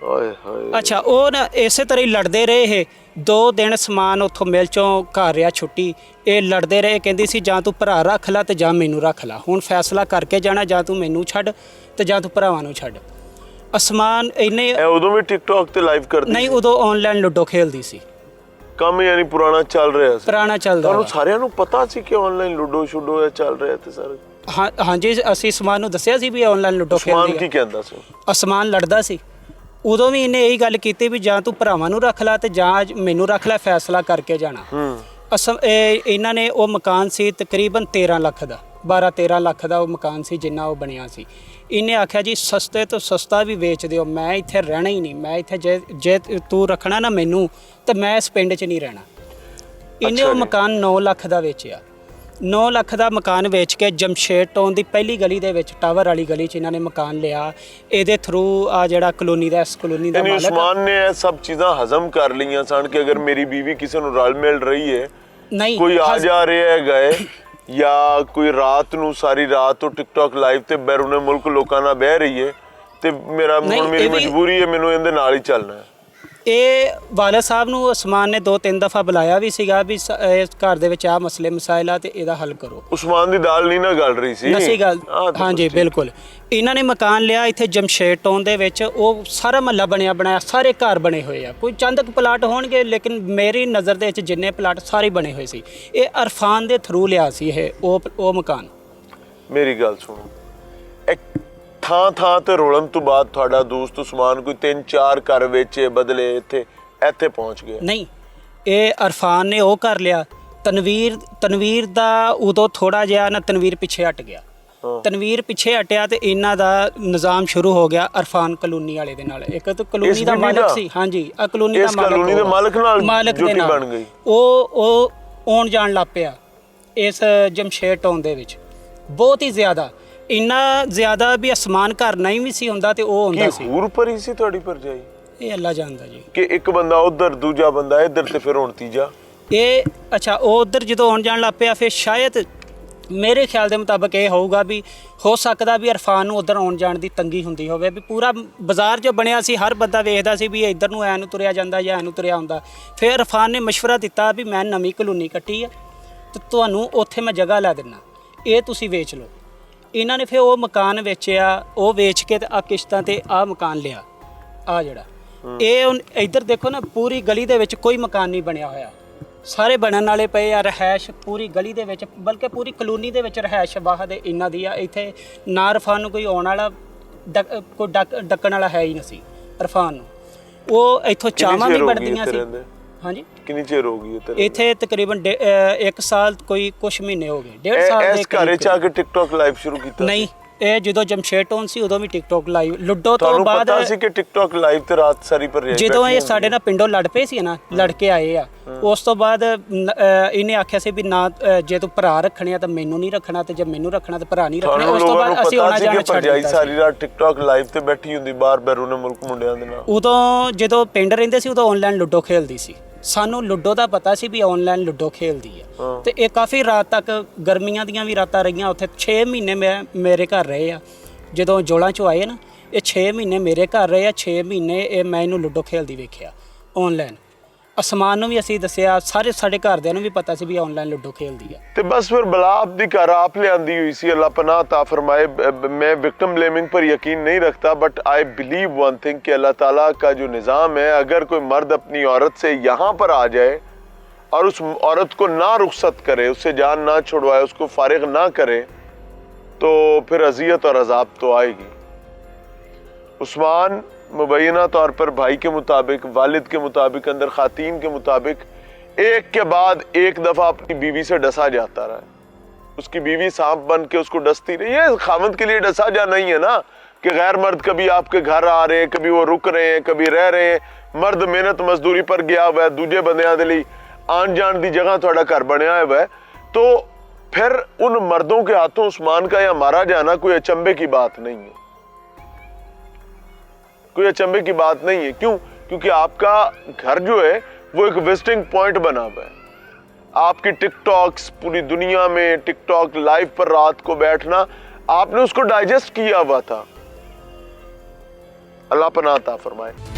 F: ਓਏ ਹੋਏ। ਅੱਛਾ ਉਹ ਨਾ ਇਸੇ ਤਰ੍ਹਾਂ ਹੀ ਲੜਦੇ ਰਹੇ। ਇਹ 2 ਦਿਨ ਸਮਾਨ ਉੱਥੋਂ ਮਿਲ ਚੋਂ ਘਰ ਰਿਹਾ ਛੁੱਟੀ, ਇਹ ਲੜਦੇ ਰਹੇ। ਕਹਿੰਦੀ ਸੀ ਜਾਂ ਤੂੰ ਭਰਾ ਰੱਖ ਲਾ ਤੇ ਜਾਂ ਮੈਨੂੰ ਰੱਖ ਲਾ, ਹੁਣ ਫੈਸਲਾ ਕਰਕੇ ਜਾਣਾ, ਜਾਂ ਤੂੰ ਮੈਨੂੰ ਛੱਡ ਤੇ ਜਾਂ ਤੂੰ ਭਰਾਵਾਂ ਨੂੰ ਛੱਡ। ਅਸਮਾਨ ਇੰਨੇ ਉਦੋਂ ਵੀ ਟਿਕਟੌਕ ਤੇ ਲਾਈਵ ਕਰਦੀ ਨਹੀਂ, ਉਦੋਂ ਆਨਲਾਈਨ ਲੁੱਡੋ ਖੇਲਦੀ ਸੀ। ਕੰਮ ਯਾਨੀ ਪੁਰਾਣਾ ਚੱਲ ਰਿਹਾ ਸੀ, ਪੁਰਾਣਾ ਚੱਲਦਾ। ਤੁਹਾਨੂੰ ਸਾਰਿਆਂ ਨੂੰ ਪਤਾ ਸੀ ਕਿ ਆਨਲਾਈਨ ਲੁੱਡੋ ਸ਼ੁੱਡੋ ਚੱਲ ਰਿਹਾ ਤੇ ਸਰ? ਹਾਂਜੀ ਅਸੀਂ ਅਸਮਾਨ ਨੂੰ ਦੱਸਿਆ ਸੀ ਵੀ ਆਨਲਾਈਨ ਲੁੱਡੋ ਖੇਲਦੀ ਹੈ। ਅਸਮਾਨ ਕੀ ਕਹਿੰਦਾ ਸੀ? ਅਸਮਾਨ ਲੜਦਾ ਸੀ। ਉਦੋਂ ਵੀ ਇਹਨੇ ਇਹੀ ਗੱਲ ਕੀਤੀ ਵੀ ਜਾਂ ਤੂੰ ਭਰਾਵਾਂ ਨੂੰ ਰੱਖ ਲਾ ਤੇ ਜਾਂ ਮੈਨੂੰ ਰੱਖ ਲੈ, ਫੈਸਲਾ ਕਰਕੇ ਜਾਣਾ। ਇਹਨਾਂ ਨੇ ਉਹ ਮਕਾਨ ਸੀ ਤਕਰੀਬਨ 13 ਲੱਖ ਦਾ, 12-13 ਲੱਖ ਦਾ ਉਹ ਮਕਾਨ ਸੀ ਜਿੰਨਾ ਉਹ ਬਣਿਆ ਸੀ। ਇਹਨੇ ਆਖਿਆ ਜੀ ਸਸਤੇ ਤੋਂ ਸਸਤਾ ਵੀ ਵੇਚ ਦਿਓ, ਮੈਂ ਇੱਥੇ ਰਹਿਣਾ ਹੀ ਨਹੀਂ, ਮੈਂ ਇੱਥੇ ਜੇ ਤੂੰ ਰੱਖਣਾ ਨਾ ਮੈਨੂੰ ਤਾਂ ਮੈਂ ਇਸ ਪਿੰਡ 'ਚ ਨਹੀਂ ਰਹਿਣਾ। ਇਹਨੇ ਉਹ ਮਕਾਨ 9 ਲੱਖ ਦਾ ਵੇਚਿਆ। 9 ਲੱਖ ਦਾ ਮਕਾਨ ਵੇਚ ਕੇ ਜਮਸ਼ੇਦ ਟਾਊਨ ਦੀ ਪਹਿਲੀ ਗਲੀ ਦੇ ਵਿੱਚ, ਟਾਵਰ ਵਾਲੀ ਗਲੀ 'ਚ ਇਹਨਾਂ ਨੇ ਮਕਾਨ ਲਿਆ। ਇਹਦੇ ਥਰੂ ਆ ਜਿਹੜਾ ਕਲੋਨੀ ਦਾ, ਇਸ ਕਲੋਨੀ ਦਾ ਮਾਲਕ ਉਸਮਾਨ ਨੇ ਇਹ ਸਭ ਚੀਜ਼ਾਂ ਹਜ਼ਮ ਕਰ ਲਈਆਂ ਸਨ ਕਿ ਅਗਰ ਮੇਰੀ ਬੀਵੀ ਕਿਸੇ ਨੂੰ ਰਲ ਮਿਲ ਰਹੀ ਹੈ, ਨਹੀਂ ਕੋਈ ਆ ਜਾ ਰਿਹਾ ਹੈ ਗਏ, ਜਾਂ ਕੋਈ ਰਾਤ ਨੂੰ ਸਾਰੀ ਰਾਤ ਤੋਂ ਟਿਕਟੌਕ ਲਾਈਵ ਤੇ ਬੈਰੂਨੇ ਮੁਲਕ ਲੋਕਾਂ ਨਾਲ ਬਹਿ ਰਹੀ ਹੈ ਤੇ ਮੇਰੀ ਮਜਬੂਰੀ ਹੈ, ਮੈਨੂੰ ਇਹਦੇ ਨਾਲ ਹੀ ਚੱਲਣਾ ਹੈ। ਇਹ ਵਾਲਦ ਸਾਹਿਬ ਨੂੰ ਉਸਮਾਨ ਨੇ 2-3 ਦਫਾ ਬੁਲਾਇਆ ਵੀ ਸੀਗਾ ਵੀ ਇਸ ਘਰ ਦੇ ਵਿੱਚ ਆ ਮਸਲੇ ਮਸਾਇਲ ਆ ਤੇ ਇਹਦਾ ਹੱਲ ਕਰੋ। ਉਸਮਾਨ ਦੀ ਦਾਲ ਨਹੀਂ ਨਾ ਗਲ ਰਹੀ ਸੀ, ਨਸੀ ਗੱਲ। ਹਾਂਜੀ ਬਿਲਕੁਲ। ਇਹਨਾਂ ਨੇ ਮਕਾਨ ਲਿਆ ਇੱਥੇ ਜਮਸ਼ੇਦ ਟਾਊਨ ਦੇ ਵਿੱਚ, ਉਹ ਸਾਰਾ ਮਹੱਲਾ ਬਣਿਆ ਬਣਾਇਆ, ਸਾਰੇ ਘਰ ਬਣੇ ਹੋਏ ਆ, ਕੋਈ ਚੰਦ ਕੁ ਪਲਾਟ ਹੋਣਗੇ, ਲੇਕਿਨ ਮੇਰੀ ਨਜ਼ਰ ਦੇ ਵਿੱਚ ਜਿੰਨੇ ਪਲਾਟ ਸਾਰੇ ਬਣੇ ਹੋਏ ਸੀ। ਇਹ ਅਰਫਾਨ ਦੇ ਥਰੂ ਲਿਆ ਸੀ ਇਹ ਉਹ ਮਕਾਨ। ਮੇਰੀ ਗੱਲ ਸੁਣੋ, ਥਾਂ ਤੇ ਰੋਲਣ ਤੋਂ ਬਾਅਦ ਤੁਹਾਡਾ ਦੋਸਤ ਉਸਮਾਨ ਕੋਈ 3-4 ਘਰ ਵੇਚੇ ਬਦਲੇ ਇੱਥੇ ਪਹੁੰਚ ਗਿਆ? ਨਹੀਂ, ਇਹ ਅਰਫਾਨ ਨੇ ਉਹ ਕਰ ਲਿਆ। ਤਨਵੀਰ ਦਾ ਉਦੋਂ ਥੋੜਾ ਜਿਹਾ ਨਾ ਤਨਵੀਰ ਪਿੱਛੇ ਹਟ ਗਿਆ। ਤਨਵੀਰ ਪਿੱਛੇ ਹਟਿਆ ਤੇ ਇਹਨਾਂ ਦਾ ਨਿਜ਼ਾਮ ਸ਼ੁਰੂ ਹੋ ਗਿਆ ਅਰਫਾਨ ਕਲੋਨੀ ਵਾਲੇ ਦੇ ਨਾਲ। ਇੱਕ ਤਾਂ ਕਲੋਨੀ ਦਾ ਮਾਲਕ ਸੀ, ਹਾਂਜੀ ਆ ਕਲੋਨੀ ਦਾ ਮਾਲਕ ਦੇ ਨਾਲ ਬਣ ਗਈ। ਉਹ ਆਉਣ ਜਾਣ ਲੱਗ ਪਿਆ ਇਸ ਜਮਸ਼ੇਦ ਟਾਊਨ ਦੇ ਵਿੱਚ, ਬਹੁਤ ਹੀ ਜ਼ਿਆਦਾ, ਇੰਨਾ ਜ਼ਿਆਦਾ ਵੀ ਅਸਮਾਨ ਘਰ ਨਹੀਂ ਵੀ ਸੀ ਹੁੰਦਾ ਤੇ ਉਹ ਹੁੰਦਾ ਸੀ। ਹੂਰ ਭਰੀ ਸੀ ਤੁਹਾਡੀ ਭਰਜਾਈ? ਇਹ ਅੱਲਾ ਜਾਣਦਾ ਜੀ, ਕਿ ਇੱਕ ਬੰਦਾ ਉਧਰ ਦੂਜਾ ਬੰਦਾ ਇੱਧਰ ਤੇ ਫਿਰ ਹੁਣ ਤੀਜਾ। ਇਹ ਅੱਛਾ ਉਹ ਉਧਰ ਜਦੋਂ ਆਉਣ ਜਾਣ ਲੱਗ ਪਿਆ, ਫਿਰ ਸ਼ਾਇਦ ਮੇਰੇ ਖਿਆਲ ਦੇ ਮੁਤਾਬਕ ਇਹ ਹੋਊਗਾ ਵੀ ਹੋ ਸਕਦਾ ਵੀ ਇਰਫਾਨ ਨੂੰ ਉਧਰ ਆਉਣ ਜਾਣ ਦੀ ਤੰਗੀ ਹੁੰਦੀ ਹੋਵੇ ਵੀ ਪੂਰਾ ਬਾਜ਼ਾਰ ਜੋ ਬਣਿਆ ਸੀ ਹਰ ਬੰਦਾ ਵੇਖਦਾ ਸੀ ਵੀ ਇਹ ਇੱਧਰ ਨੂੰ ਐ ਨੂੰ ਤੁਰਿਆ ਜਾਂਦਾ ਜਾਂ ਐ ਨੂੰ ਤੁਰਿਆ ਹੁੰਦਾ। ਫਿਰ ਇਰਫਾਨ ਨੇ ਮਸ਼ਵਰਾ ਦਿੱਤਾ ਵੀ ਮੈਂ ਨਵੀਂ ਕਲੋਨੀ ਕੱਟੀ ਆ ਤੇ ਤੁਹਾਨੂੰ ਉੱਥੇ ਮੈਂ ਜਗ੍ਹਾ ਲੈ ਦਿੰਦਾ, ਇਹ ਤੁਸੀਂ ਵੇਚ ਲਓ। ਇਹਨਾਂ ਨੇ ਫਿਰ ਉਹ ਮਕਾਨ ਵੇਚਿਆ, ਉਹ ਵੇਚ ਕੇ ਤੇ ਆ ਕਿਸ਼ਤਾਂ ਤੇ ਆ ਮਕਾਨ ਲਿਆ। ਆ ਜਿਹੜਾ ਇਹ ਇੱਧਰ ਦੇਖੋ ਨਾ, ਪੂਰੀ ਗਲੀ ਦੇ ਵਿੱਚ ਕੋਈ ਮਕਾਨ ਨਹੀਂ ਬਣਿਆ ਹੋਇਆ, ਸਾਰੇ ਬਣਨ ਵਾਲੇ ਪਏ ਆ। ਰਹਿائش ਪੂਰੀ ਗਲੀ ਦੇ ਵਿੱਚ, ਬਲਕਿ ਪੂਰੀ ਕਲੋਨੀ ਦੇ ਵਿੱਚ ਰਹਿائش ਵਾਹ ਦੇ ਇਹਨਾਂ ਦੀ ਆ। ਇੱਥੇ ਨਾ ਇਰਫਾਨ ਨੂੰ ਕੋਈ ਆਉਣ ਵਾਲਾ ਕੋਈ ਡੱਕਣ ਵਾਲਾ ਹੈ ਹੀ ਨਹੀਂ ਸੀ ਇਰਫਾਨ ਨੂੰ। ਉਹ ਇੱਥੋਂ ਚਾਵਾਂ ਵੀ ਵੜਦੀਆਂ ਸੀ। ਹਾਂਜੀ,
A: ਕਿੰਨੀ ਚਿਰ ਹੋ ਗਈ
F: ਇੱਥੇ ਤਕਰੀਬਨ 1 ਸਾਲ ਕੋਈ ਕੁਝ ਮਹੀਨੇ ਹੋ ਗਏ, 1.5 ਸਾਲ ਦੇ
A: ਇਸ ਘਰੇ ਚ ਆ ਕੇ ਟਿਕਟੌਕ ਲਾਈਵ ਸ਼ੁਰੂ ਕੀਤਾ?
F: ਨਹੀਂ, ਇਹ ਜਦੋਂ ਜਮਸ਼ੇਦ ਟਾਊਨ ਸੀ ਉਦੋਂ ਵੀ ਟਿਕਟੌਕ ਲਾਈਵ। ਲੁੱਡੋ ਤੋਂ
A: ਤੁਹਾਨੂੰ
F: ਬਾਅਦ
A: ਪਤਾ ਸੀ ਕਿ ਟਿਕਟੌਕ ਲਾਈਵ ਤੇ ਰਾਤ ਸਾਰੀ ਪਰ
F: ਜਦੋਂ ਇਹ ਸਾਡੇ ਨਾਲ ਪਿੰਡੋਂ ਲੜ ਪਏ ਸੀ ਨਾ, ਲੜ ਕੇ ਆਏ ਆ, ਉਸ ਤੋਂ ਬਾਅਦ ਇਹਨੇ ਆਖਿਆ ਸੀ ਵੀ ਨਾ ਜੇ ਤੂੰ ਭਰਾ ਰੱਖਣੇ ਆ ਤਾਂ ਮੈਨੂੰ ਨਹੀਂ ਰੱਖਣਾ, ਤੇ ਜੇ ਮੈਨੂੰ ਰੱਖਣਾ ਤਾਂ ਭਰਾ ਨਹੀਂ ਰੱਖਣੇ। ਉਸ ਤੋਂ ਬਾਅਦ ਅਸੀਂ ਆਉਣਾ ਜਾਣਾ ਛੱਡ ਦਿੱਤਾ।
A: ਸਾਰੀ ਰਾਤ ਟਿਕਟੌਕ ਲਾਈਵ ਤੇ ਬੈਠੀ ਹੁੰਦੀ ਬਾਹਰ ਬੈਰੂਨੇ ਮੁਲਕ ਮੁੰਡਿਆਂ ਦੇ ਨਾਲ।
F: ਉਦੋਂ ਜਦੋਂ ਪਿੰਡ ਰਹਿੰਦੇ ਸੀ ਉਦੋਂ ਆਨਲਾਈਨ ਲੁੱਡੋ ਖੇਲਦੀ ਸੀ। ਸਾਨੂੰ ਲੁੱਡੋ ਦਾ ਪਤਾ ਸੀ ਵੀ ਆਨਲਾਈਨ ਲੁੱਡੋ ਖੇਲਦੀ ਆ, ਤੇ ਇਹ ਕਾਫੀ ਰਾਤ ਤੱਕ, ਗਰਮੀਆਂ ਦੀਆਂ ਵੀ ਰਾਤਾਂ ਰਹੀਆਂ ਉੱਥੇ। 6 ਮਹੀਨੇ ਮੇਰੇ ਘਰ ਰਹੇ ਆ ਜਦੋਂ ਜੋਲਾਂ ਚੋਂ ਆਏ ਨਾ, ਇਹ 6 ਮਹੀਨੇ ਮੇਰੇ ਘਰ ਰਹੇ ਆ। 6 ਮਹੀਨੇ ਇਹ ਮੈਂ ਇਹਨੂੰ ਲੁੱਡੋ ਖੇਲਦੀ ਵੇਖਿਆ ਆਨਲਾਈਨ। ਅਸਮਾਨ ਨੂੰ ਵੀ ਅਸੀਂ ਦੱਸਿਆ, ਸਾਰੇ ਸਾਡੇ ਘਰਦਿਆਂ ਨੂੰ ਵੀ ਪਤਾ ਸੀ ਵੀ ਆਨਲਾਈਨ ਲੁੱਡੋ ਖੇਲਦੀ ਆ।
A: ਤੇ ਬਸ ਫਿਰ ਬਲਾ ਆਪਦੀ ਘਰ ਆਪ ਲਿਆਂਦੀ ਹੋਈ ਸੀ। ਅੱਲਾਹ ਪਨਾਹ ਤਾ फरमाए। मैं विक्टिम ब्लेमिंग पर यकीन नहीं रखता, but I believe one thing कि अल्लाह ताला का जो निज़ाम है, अगर कोई मर्द अपनी औरत से यहाँ पर आ जाए और उस औरत को ना रुखसत करे, उससे जान ना छुड़वाए, उसको फारिग ना करे, तो फिर अजियत और अजाब तो आएगी। उस्मान मुबैना तौर पर भाई के मुताबिक, वालिद के मुताबिक, अंदर खातीन के मुताबिक एक के बाद एक दफ़ा अपनी बीवी से डसा जाता रहा। उसकी बीवी सांप बन के उसको डसती रही। ये खामद के लिए डसा जा नहीं है ना कि गैर मर्द कभी आपके घर आ रहे हैं, कभी वो रुक रहे हैं, कभी रह रहे हैं। मर्द मेहनत मजदूरी पर गया हुआ है, दूजे बंदियां दे लई आन जान दी जगह थोड़ा घर बनया हुआ है, तो फिर उन मर्दों के हाथों उस्मान का या मारा जाना कोई अचंभे की बात नहीं है, कोई अचंभे की बात नहीं है। क्यों? क्योंकि आपका घर जो है वो एक विजिटिंग पॉइंट बना हुआ है। आपकी टिकटॉक्स पूरी दुनिया में, टिकटॉक लाइव पर रात को बैठना, आपने उसको डाइजेस्ट किया हुआ था। अल्लाह पनाह अता फरमाए।